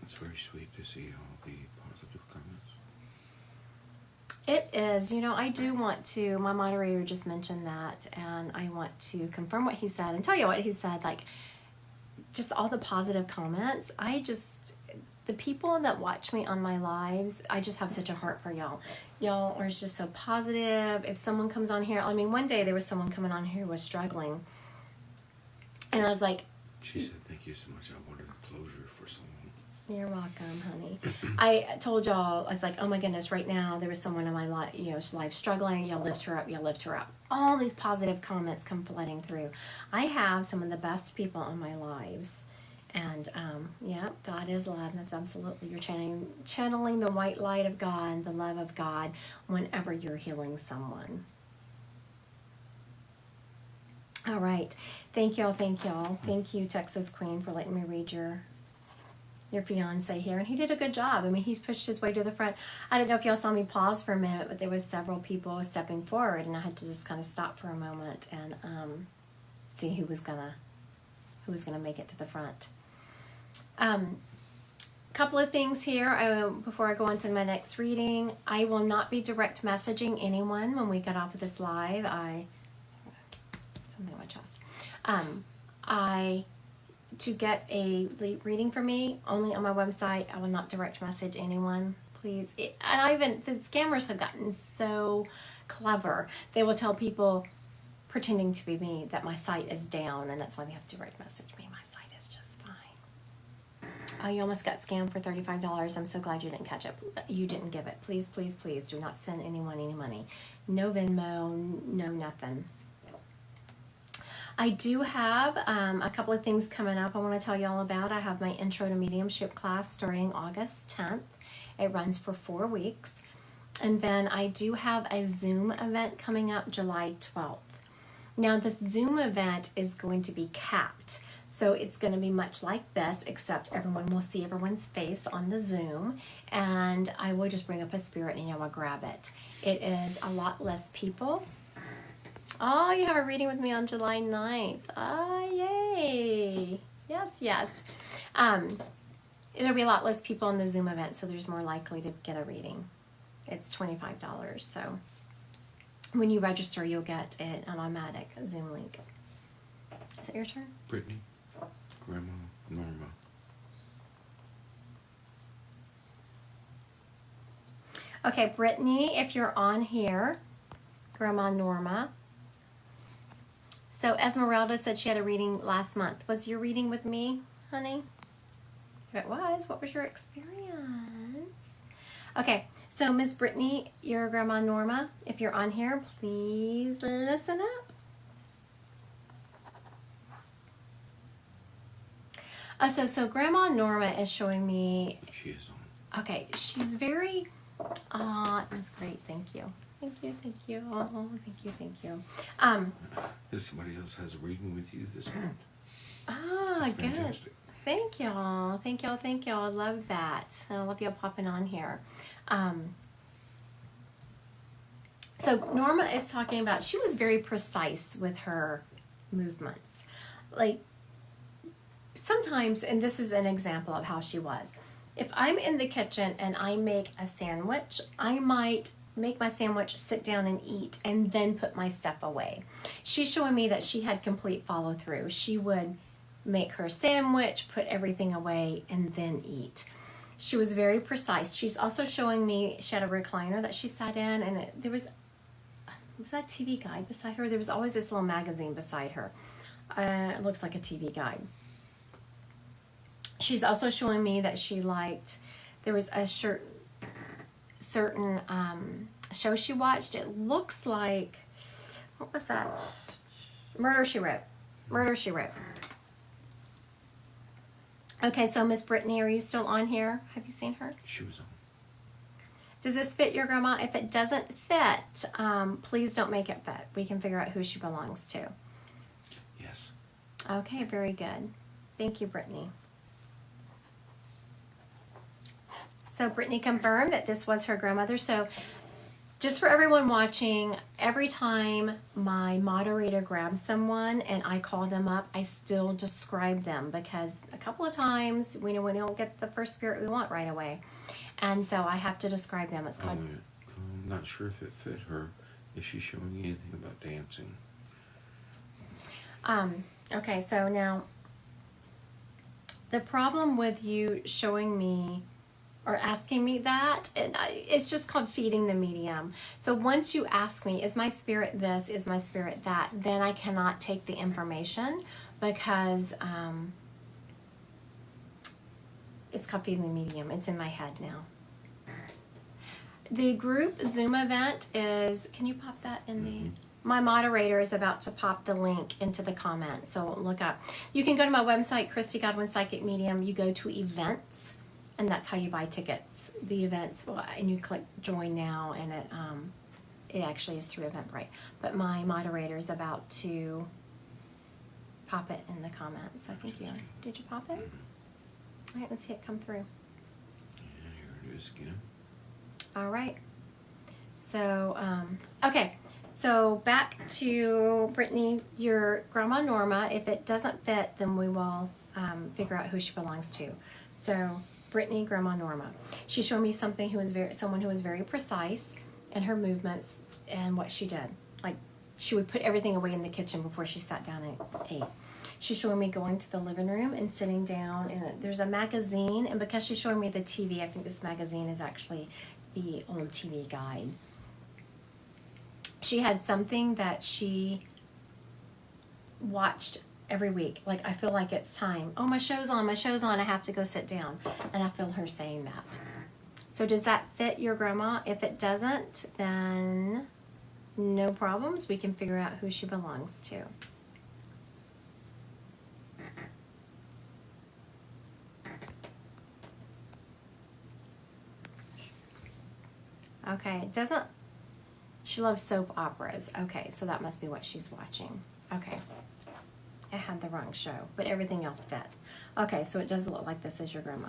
It's very sweet to see all the positive comments. It is. I do want to, my moderator just mentioned that, and I want to confirm what he said and tell you what he said, like, just all the positive comments. The people that watch me on my lives, I just have such a heart for y'all. Y'all are just so positive. If someone comes on here, I mean, one day there was someone coming on here who was struggling, and I was like, She said, thank you so much. I wanted a closure for someone. you're welcome, honey. I told y'all, I was like, oh my goodness, right now there was someone in my life struggling. Y'all lift her up, y'all lift her up. All these positive comments come flooding through. I have some of the best people in my lives. And yeah, God is love. That's absolutely, you're channeling the white light of God, the love of God, whenever you're healing someone. All right. Thank y'all. Thank you, Texas Queen, for letting me read your fiance here, and he did a good job. I mean, he's pushed his way to the front. I don't know if y'all saw me pause for a minute, but there was several people stepping forward, and I had to just kind of stop for a moment and see who was gonna make it to the front. Couple of things here before I go on to my next reading. I will not be direct messaging anyone when we get off of this live. Something on my chest. To get a reading from me, only on my website. I will not direct message anyone, please. The scammers have gotten so clever. They will tell people, pretending to be me, that my site is down, and that's why they have to direct message me. My site is just fine. Oh, you almost got scammed for $35. I'm so glad you didn't catch it. You didn't give it. Please, please, please do not send anyone any money. No Venmo, no nothing. I do have a couple of things coming up I want to tell you all about. I have my Intro to Mediumship class starting August 10th. It runs for 4 weeks. And then I do have a Zoom event coming up July 12th. Now, this Zoom event is going to be capped. So it's going to be much like this, except everyone will see everyone's face on the Zoom. And I will just bring up a spirit and y'all will grab it. It is a lot less people. Oh, you have a reading with me on July 9th. Oh, yay. Yes. There'll be a lot less people in the Zoom event, so there's more likely to get a reading. It's $25, so when you register, you'll get an automatic Zoom link. Is it your turn? Brittany, Grandma, Norma. Okay, Brittany, if you're on here, Grandma Norma. So Esmeralda said she had a reading last month. Was your reading with me, honey? If it was, what was your experience? Okay, so Miss Brittany, your Grandma Norma, if you're on here, please listen up. So Grandma Norma is showing me. She is on. Okay, she's very. That's great. Thank you. Oh, thank you. Somebody else has a reading with you this month. Good. Fantastic. Thank y'all. I love that. I love y'all popping on here. So Norma is talking about, she was very precise with her movements. Like, sometimes, and this is an example of how she was, if I'm in the kitchen and I make a sandwich, I might make my sandwich, sit down and eat, and then put my stuff away. She's showing me that she had complete follow through. She would make her sandwich, put everything away, and then eat. She was very precise. She's also showing me she had a recliner that she sat in, and there was that TV guide beside her? There was always this little magazine beside her. It looks like a TV guide. She's also showing me that she liked, there was a certain show she watched. It looks like, what was that? Murder, She Wrote. Murder, She Wrote. Okay, so Miss Brittany, are you still on here? Have you seen her? She was on. Does this fit your grandma? If it doesn't fit, please don't make it fit. We can figure out who she belongs to. Yes. Okay, very good. Thank you, Brittany. So Brittany confirmed that this was her grandmother. So just for everyone watching, every time my moderator grabs someone and I call them up, I still describe them, because a couple of times we don't get the first spirit we want right away. And so I have to describe them. It's called... I'm not sure if it fit her. Is she showing you anything about dancing? Okay, so now the problem with you showing me or asking me that, it's just called feeding the medium. So once you ask me, is my spirit this, is my spirit that, then I cannot take the information, because it's called feeding the medium. It's in my head now. The group Zoom event is, can you pop that in the... My moderator is about to pop the link into the comments, so look up. You can go to my website, Christy Godwin Psychic Medium. You go to events, and that's how you buy tickets. The events, and you click join now, and it actually is through Eventbrite. But my moderator is about to pop it in the comments. I think did you pop it? All right, let's see it come through. Yeah, here it is again. All right. So, okay. So back to Brittany, your Grandma Norma. If it doesn't fit, then we will figure out who she belongs to. So Brittany, Grandma Norma. She showed me someone who was very precise in her movements and what she did. Like, she would put everything away in the kitchen before she sat down and ate. She's showing me going to the living room and sitting down, and there's a magazine, and because she's showing me the TV, I think this magazine is actually the old TV guide. She had something that she watched every week. Like, I feel like it's time. Oh, my show's on, I have to go sit down. And I feel her saying that. So does that fit your grandma? If it doesn't, then no problems. We can figure out who she belongs to. Okay, it doesn't... She loves soap operas. Okay, so that must be what she's watching. Okay. It had the wrong show, but everything else fit. Okay, so it does look like this is your grandma.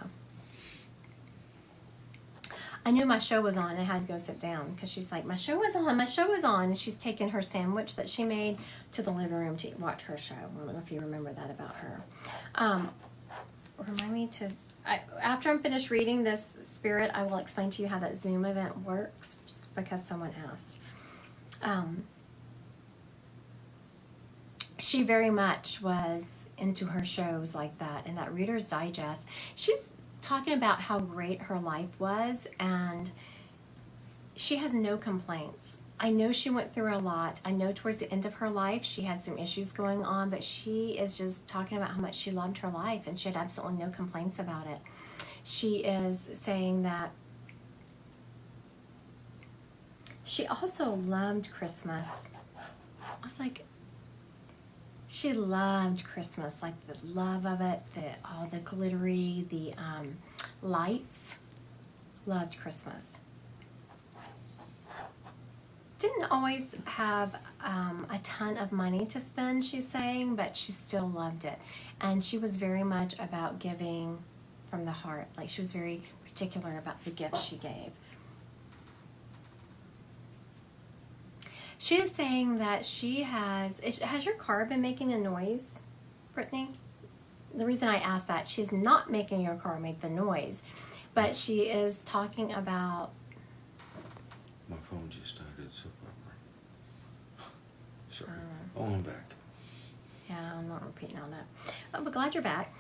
I knew my show was on. I had to go sit down because she's like, my show is on, my show is on. And she's taken her sandwich that she made to the living room to watch her show. I don't know if you remember that about her. Remind me to... after I'm finished reading this spirit, I will explain to you how that Zoom event works, because someone asked. She very much was into her shows like that, and that Reader's Digest. She's talking about how great her life was, and she has no complaints. I know she went through a lot. I know towards the end of her life she had some issues going on, but she is just talking about how much she loved her life, and she had absolutely no complaints about it. She is saying that she also loved Christmas. I was like, she loved Christmas, like the love of it, all the glittery, the lights. Loved Christmas. Didn't always have a ton of money to spend, she's saying, but she still loved it. And she was very much about giving from the heart. Like, she was very particular about the gifts she gave. She is saying that she has your car been making a noise, Brittany? The reason I asked that, she's not making your car make the noise, but she is talking about... My phone just started, so sorry. Oh, I'm back. Yeah, I'm not repeating on that. I'm glad you're back.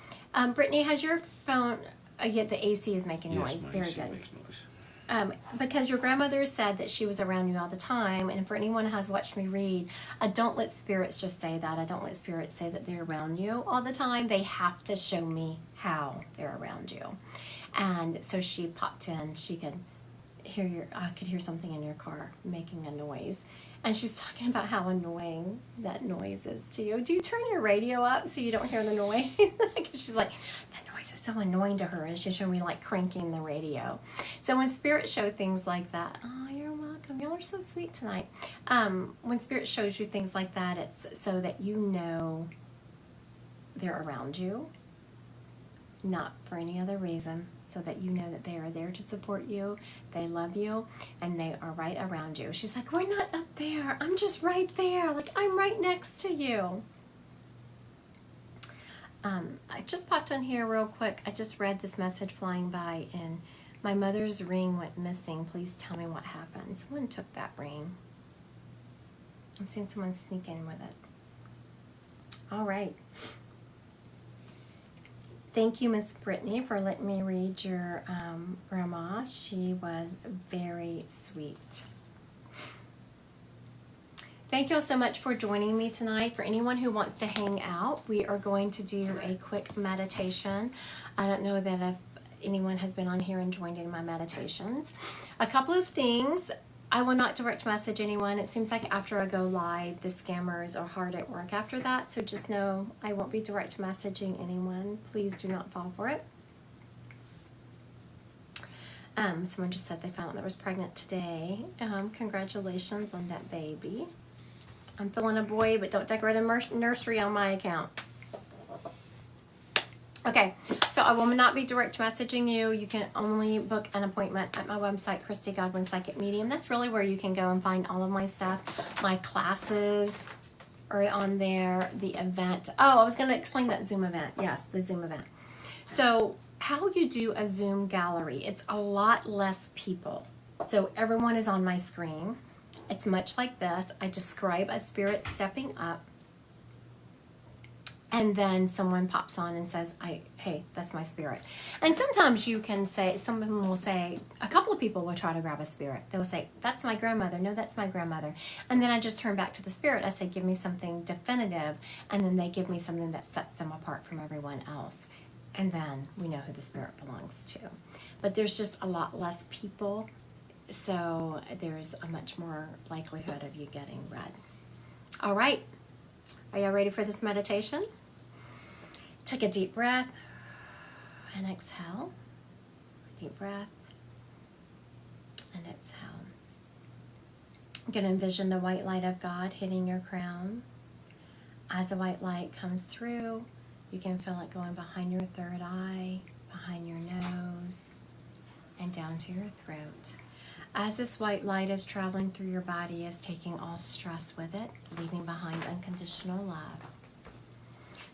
Brittany, has your phone... yeah, the AC is making noise. Yes, my Very AC good. makes noise. Because your grandmother said that she was around you all the time, and for anyone who has watched me read, I don't let spirits just say that. I don't let spirits say that they're around you all the time. They have to show me how they're around you. And so she popped in. She could I could hear something in your car making a noise. And she's talking about how annoying that noise is to you. Do you turn your radio up so you don't hear the noise? She's like, that noise is so annoying to her. And she's showing me like cranking the radio. So when spirits show things like that, oh, you're welcome. Y'all are so sweet tonight. When spirit shows you things like that, it's so that you know they're around you, not for any other reason, so that you know that they are there to support you, they love you, and they are right around you. She's like, we're not up there, I'm just right there, like I'm right next to you. I just popped on here real quick. I just read this message flying by, and my mother's ring went missing. Please tell me what happened. Someone took that ring. I'm seeing someone sneak in with it. All right. Thank you, Miss Brittany, for letting me read your grandma. She was very sweet. Thank you all so much for joining me tonight. For anyone who wants to hang out, we are going to do a quick meditation. I don't know that if anyone has been on here and joined in my meditations. A couple of things. I will not direct message anyone. It seems like after I go live, the scammers are hard at work after that. So just know I won't be direct messaging anyone. Please do not fall for it. Someone just said they found out that I was pregnant today. Congratulations on that baby. I'm feeling a boy, but don't decorate a nursery on my account. Okay, so I will not be direct messaging you. You can only book an appointment at my website, Christy Godwin Psychic Medium. That's really where you can go and find all of my stuff. My classes are on there. The event. Oh, I was going to explain that Zoom event. Yes, the Zoom event. So how you do a Zoom gallery, it's a lot less people. So everyone is on my screen. It's much like this. I describe a spirit stepping up. And then someone pops on and says, hey, that's my spirit. And sometimes you can say, some of them will say, a couple of people will try to grab a spirit. They'll say, that's my grandmother. No, that's my grandmother. And then I just turn back to the spirit. I say, give me something definitive. And then they give me something that sets them apart from everyone else. And then we know who the spirit belongs to. But there's just a lot less people. So there's a much more likelihood of you getting read. All right. Are y'all ready for this meditation? Take a deep breath and exhale. Deep breath and exhale. I'm going to envision the white light of God hitting your crown. As the white light comes through, you can feel it going behind your third eye, behind your nose, and down to your throat. As this white light is traveling through your body, is taking all stress with it, leaving behind unconditional love.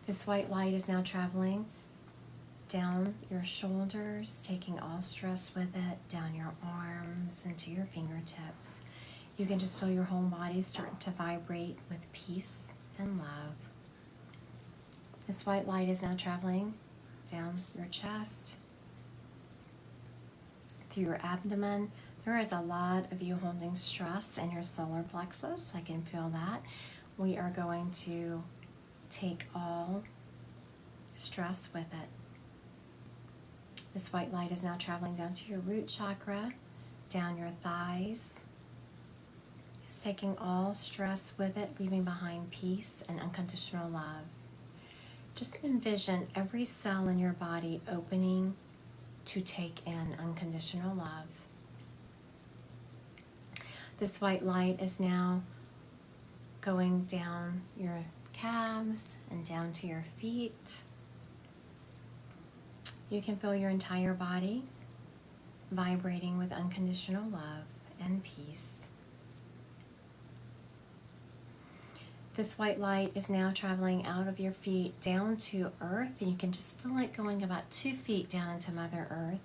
This white light is now traveling down your shoulders, taking all stress with it, down your arms, into your fingertips. You can just feel your whole body starting to vibrate with peace and love. This white light is now traveling down your chest, through your abdomen. There is a lot of you holding stress in your solar plexus. I can feel that. We are going to take all stress with it. This white light is now traveling down to your root chakra, down your thighs. It's taking all stress with it, leaving behind peace and unconditional love. Just envision every cell in your body opening to take in unconditional love. This white light is now going down your calves and down to your feet. You can feel your entire body vibrating with unconditional love and peace. This white light is now traveling out of your feet down to earth, and you can just feel it going about 2 feet down into Mother Earth.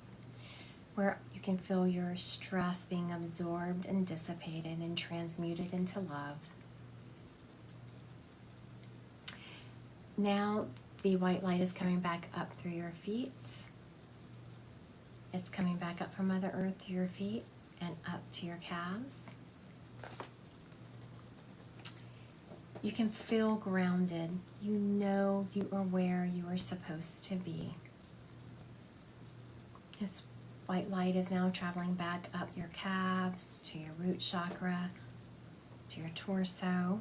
where you can feel your stress being absorbed and dissipated and transmuted into love. Now the white light is coming back up through your feet. It's coming back up from Mother Earth to your feet and up to your calves. You can feel grounded. You know you are where you are supposed to be. This white light is now traveling back up your calves, to your root chakra, to your torso,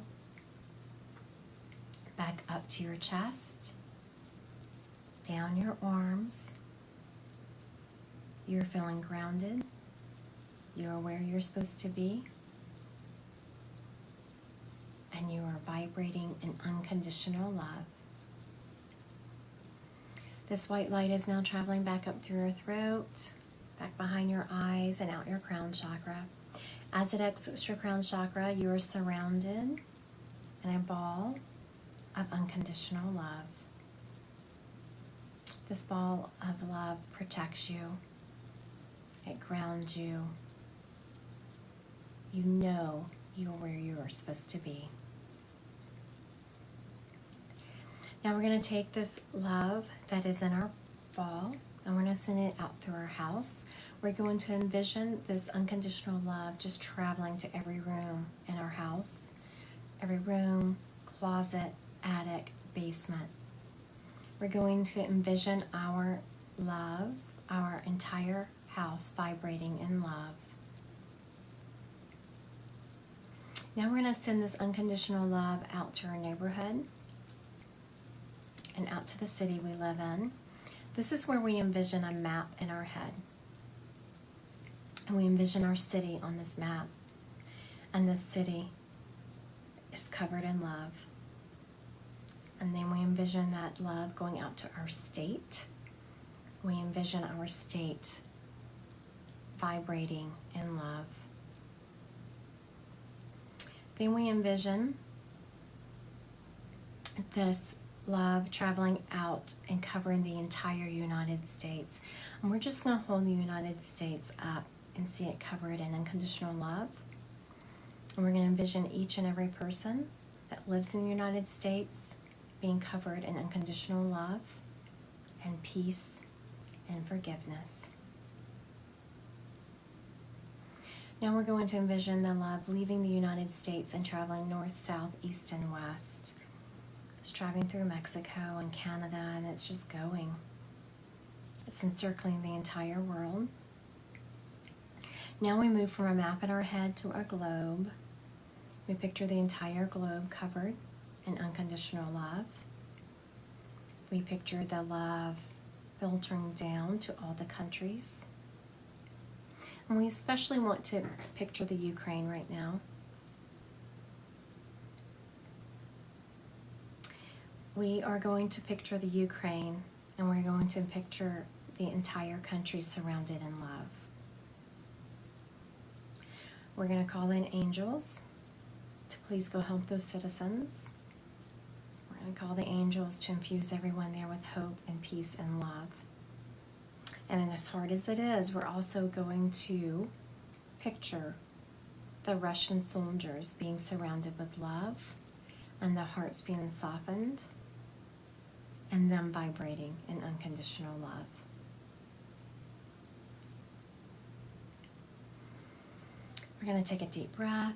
back up to your chest, down your arms. You're feeling grounded. You're where you're supposed to be. And you are vibrating in unconditional love. This white light is now traveling back up through your throat, back behind your eyes, and out your crown chakra. As it exits your crown chakra, you are surrounded in a ball of unconditional love. This ball of love protects you. It grounds you. You know you're where you are supposed to be. Now we're going to take this love that is in our ball and we're going to send it out through our house. We're going to envision this unconditional love just traveling to every room in our house. Every room, closet, attic, basement. We're going to envision our love, our entire house vibrating in love. Now we're going to send this unconditional love out to our neighborhood and out to the city we live in. This is where we envision a map in our head. And we envision our city on this map. And this city is covered in love. And then we envision that love going out to our state. We envision our state vibrating in love. Then we envision this love traveling out and covering the entire United States. And we're just going to hold the United States up and see it covered in unconditional love. And we're going to envision each and every person that lives in the United States being covered in unconditional love and peace and forgiveness. Now we're going to envision the love leaving the United States and traveling north, south, east, and west. It's traveling through Mexico and Canada, and it's just going. It's encircling the entire world. Now we move from a map in our head to a globe. We picture the entire globe covered in unconditional love. We picture the love filtering down to all the countries. And we especially want to picture the Ukraine right now. We are going to picture the Ukraine, and we're going to picture the entire country surrounded in love. We're going to call in angels to please go help those citizens. We're going to call the angels to infuse everyone there with hope and peace and love. And as hard as it is, we're also going to picture the Russian soldiers being surrounded with love and the hearts being softened and them vibrating in unconditional love. We're going to take a deep breath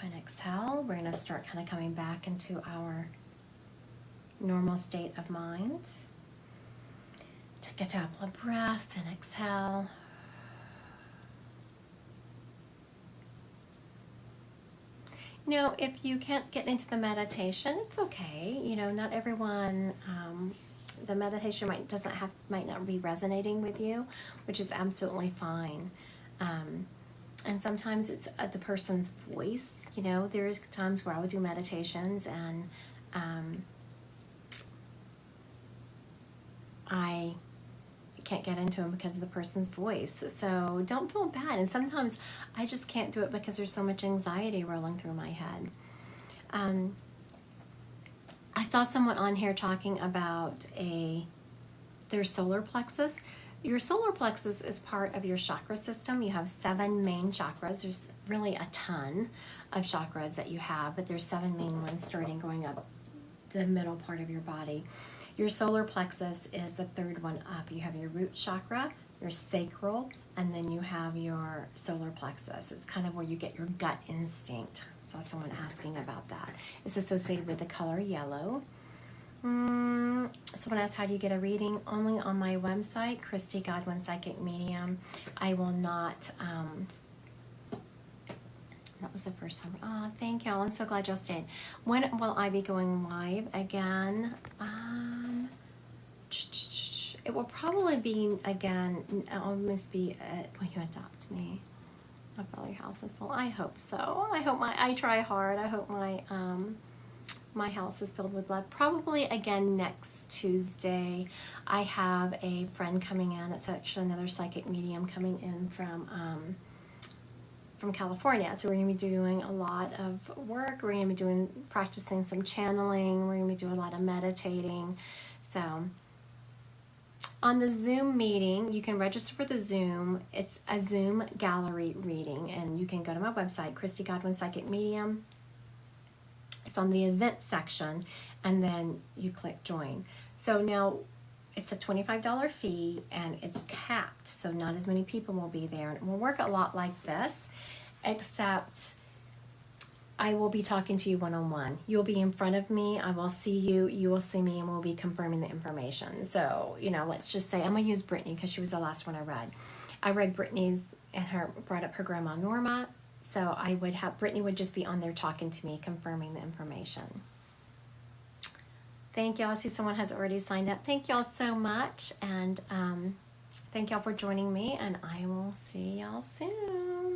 and exhale. We're going to start kind of coming back into our normal state of mind. Take a couple of breaths and exhale. You know, if you can't get into the meditation, it's okay. You know, not everyone, the meditation might not be resonating with you, which is absolutely fine. And sometimes it's the person's voice. You know, there's times where I would do meditations and I can't get into them because of the person's voice. So don't feel bad. And sometimes I just can't do it because there's so much anxiety rolling through my head. I saw someone on here talking about their solar plexus. Your solar plexus is part of your chakra system. You have 7 main chakras. There's really a ton of chakras that you have, but there's 7 main ones starting going up the middle part of your body. Your solar plexus is the 3rd one up. You have your root chakra, your sacral, and then you have your solar plexus. It's kind of where you get your gut instinct. Saw someone asking about that. It's associated with the color yellow. Someone asked, how do you get a reading? Only on my website, Christy Godwin Psychic Medium. I will not, that was the first time. Oh, thank y'all. I'm so glad y'all stayed. When will I be going live again? It will probably be again, it'll must be when you adopt me. I feel your house is full. I hope so. I try hard. I hope my house is filled with love. Probably again next Tuesday. I have a friend coming in. It's actually another psychic medium coming in from California. So we're going to be doing a lot of work. We're going to be practicing some channeling. We're going to be doing a lot of meditating. So on the Zoom meeting, you can register for the Zoom. It's a Zoom gallery reading, and you can go to my website, Christy Godwin Psychic Medium. It's on the event section, and then you click join. So now it's a $25 fee, and it's capped, so not as many people will be there. And it will work a lot like this, except I will be talking to you one-on-one. You'll be in front of me. I will see you. You will see me, and we'll be confirming the information. So, let's just say I'm going to use Brittany because she was the last one I read. I read Brittany's and brought up her grandma Norma. So I would have, Brittany would just be on there talking to me, confirming the information. Thank y'all. I see someone has already signed up. Thank y'all so much. And thank y'all for joining me. And I will see y'all soon.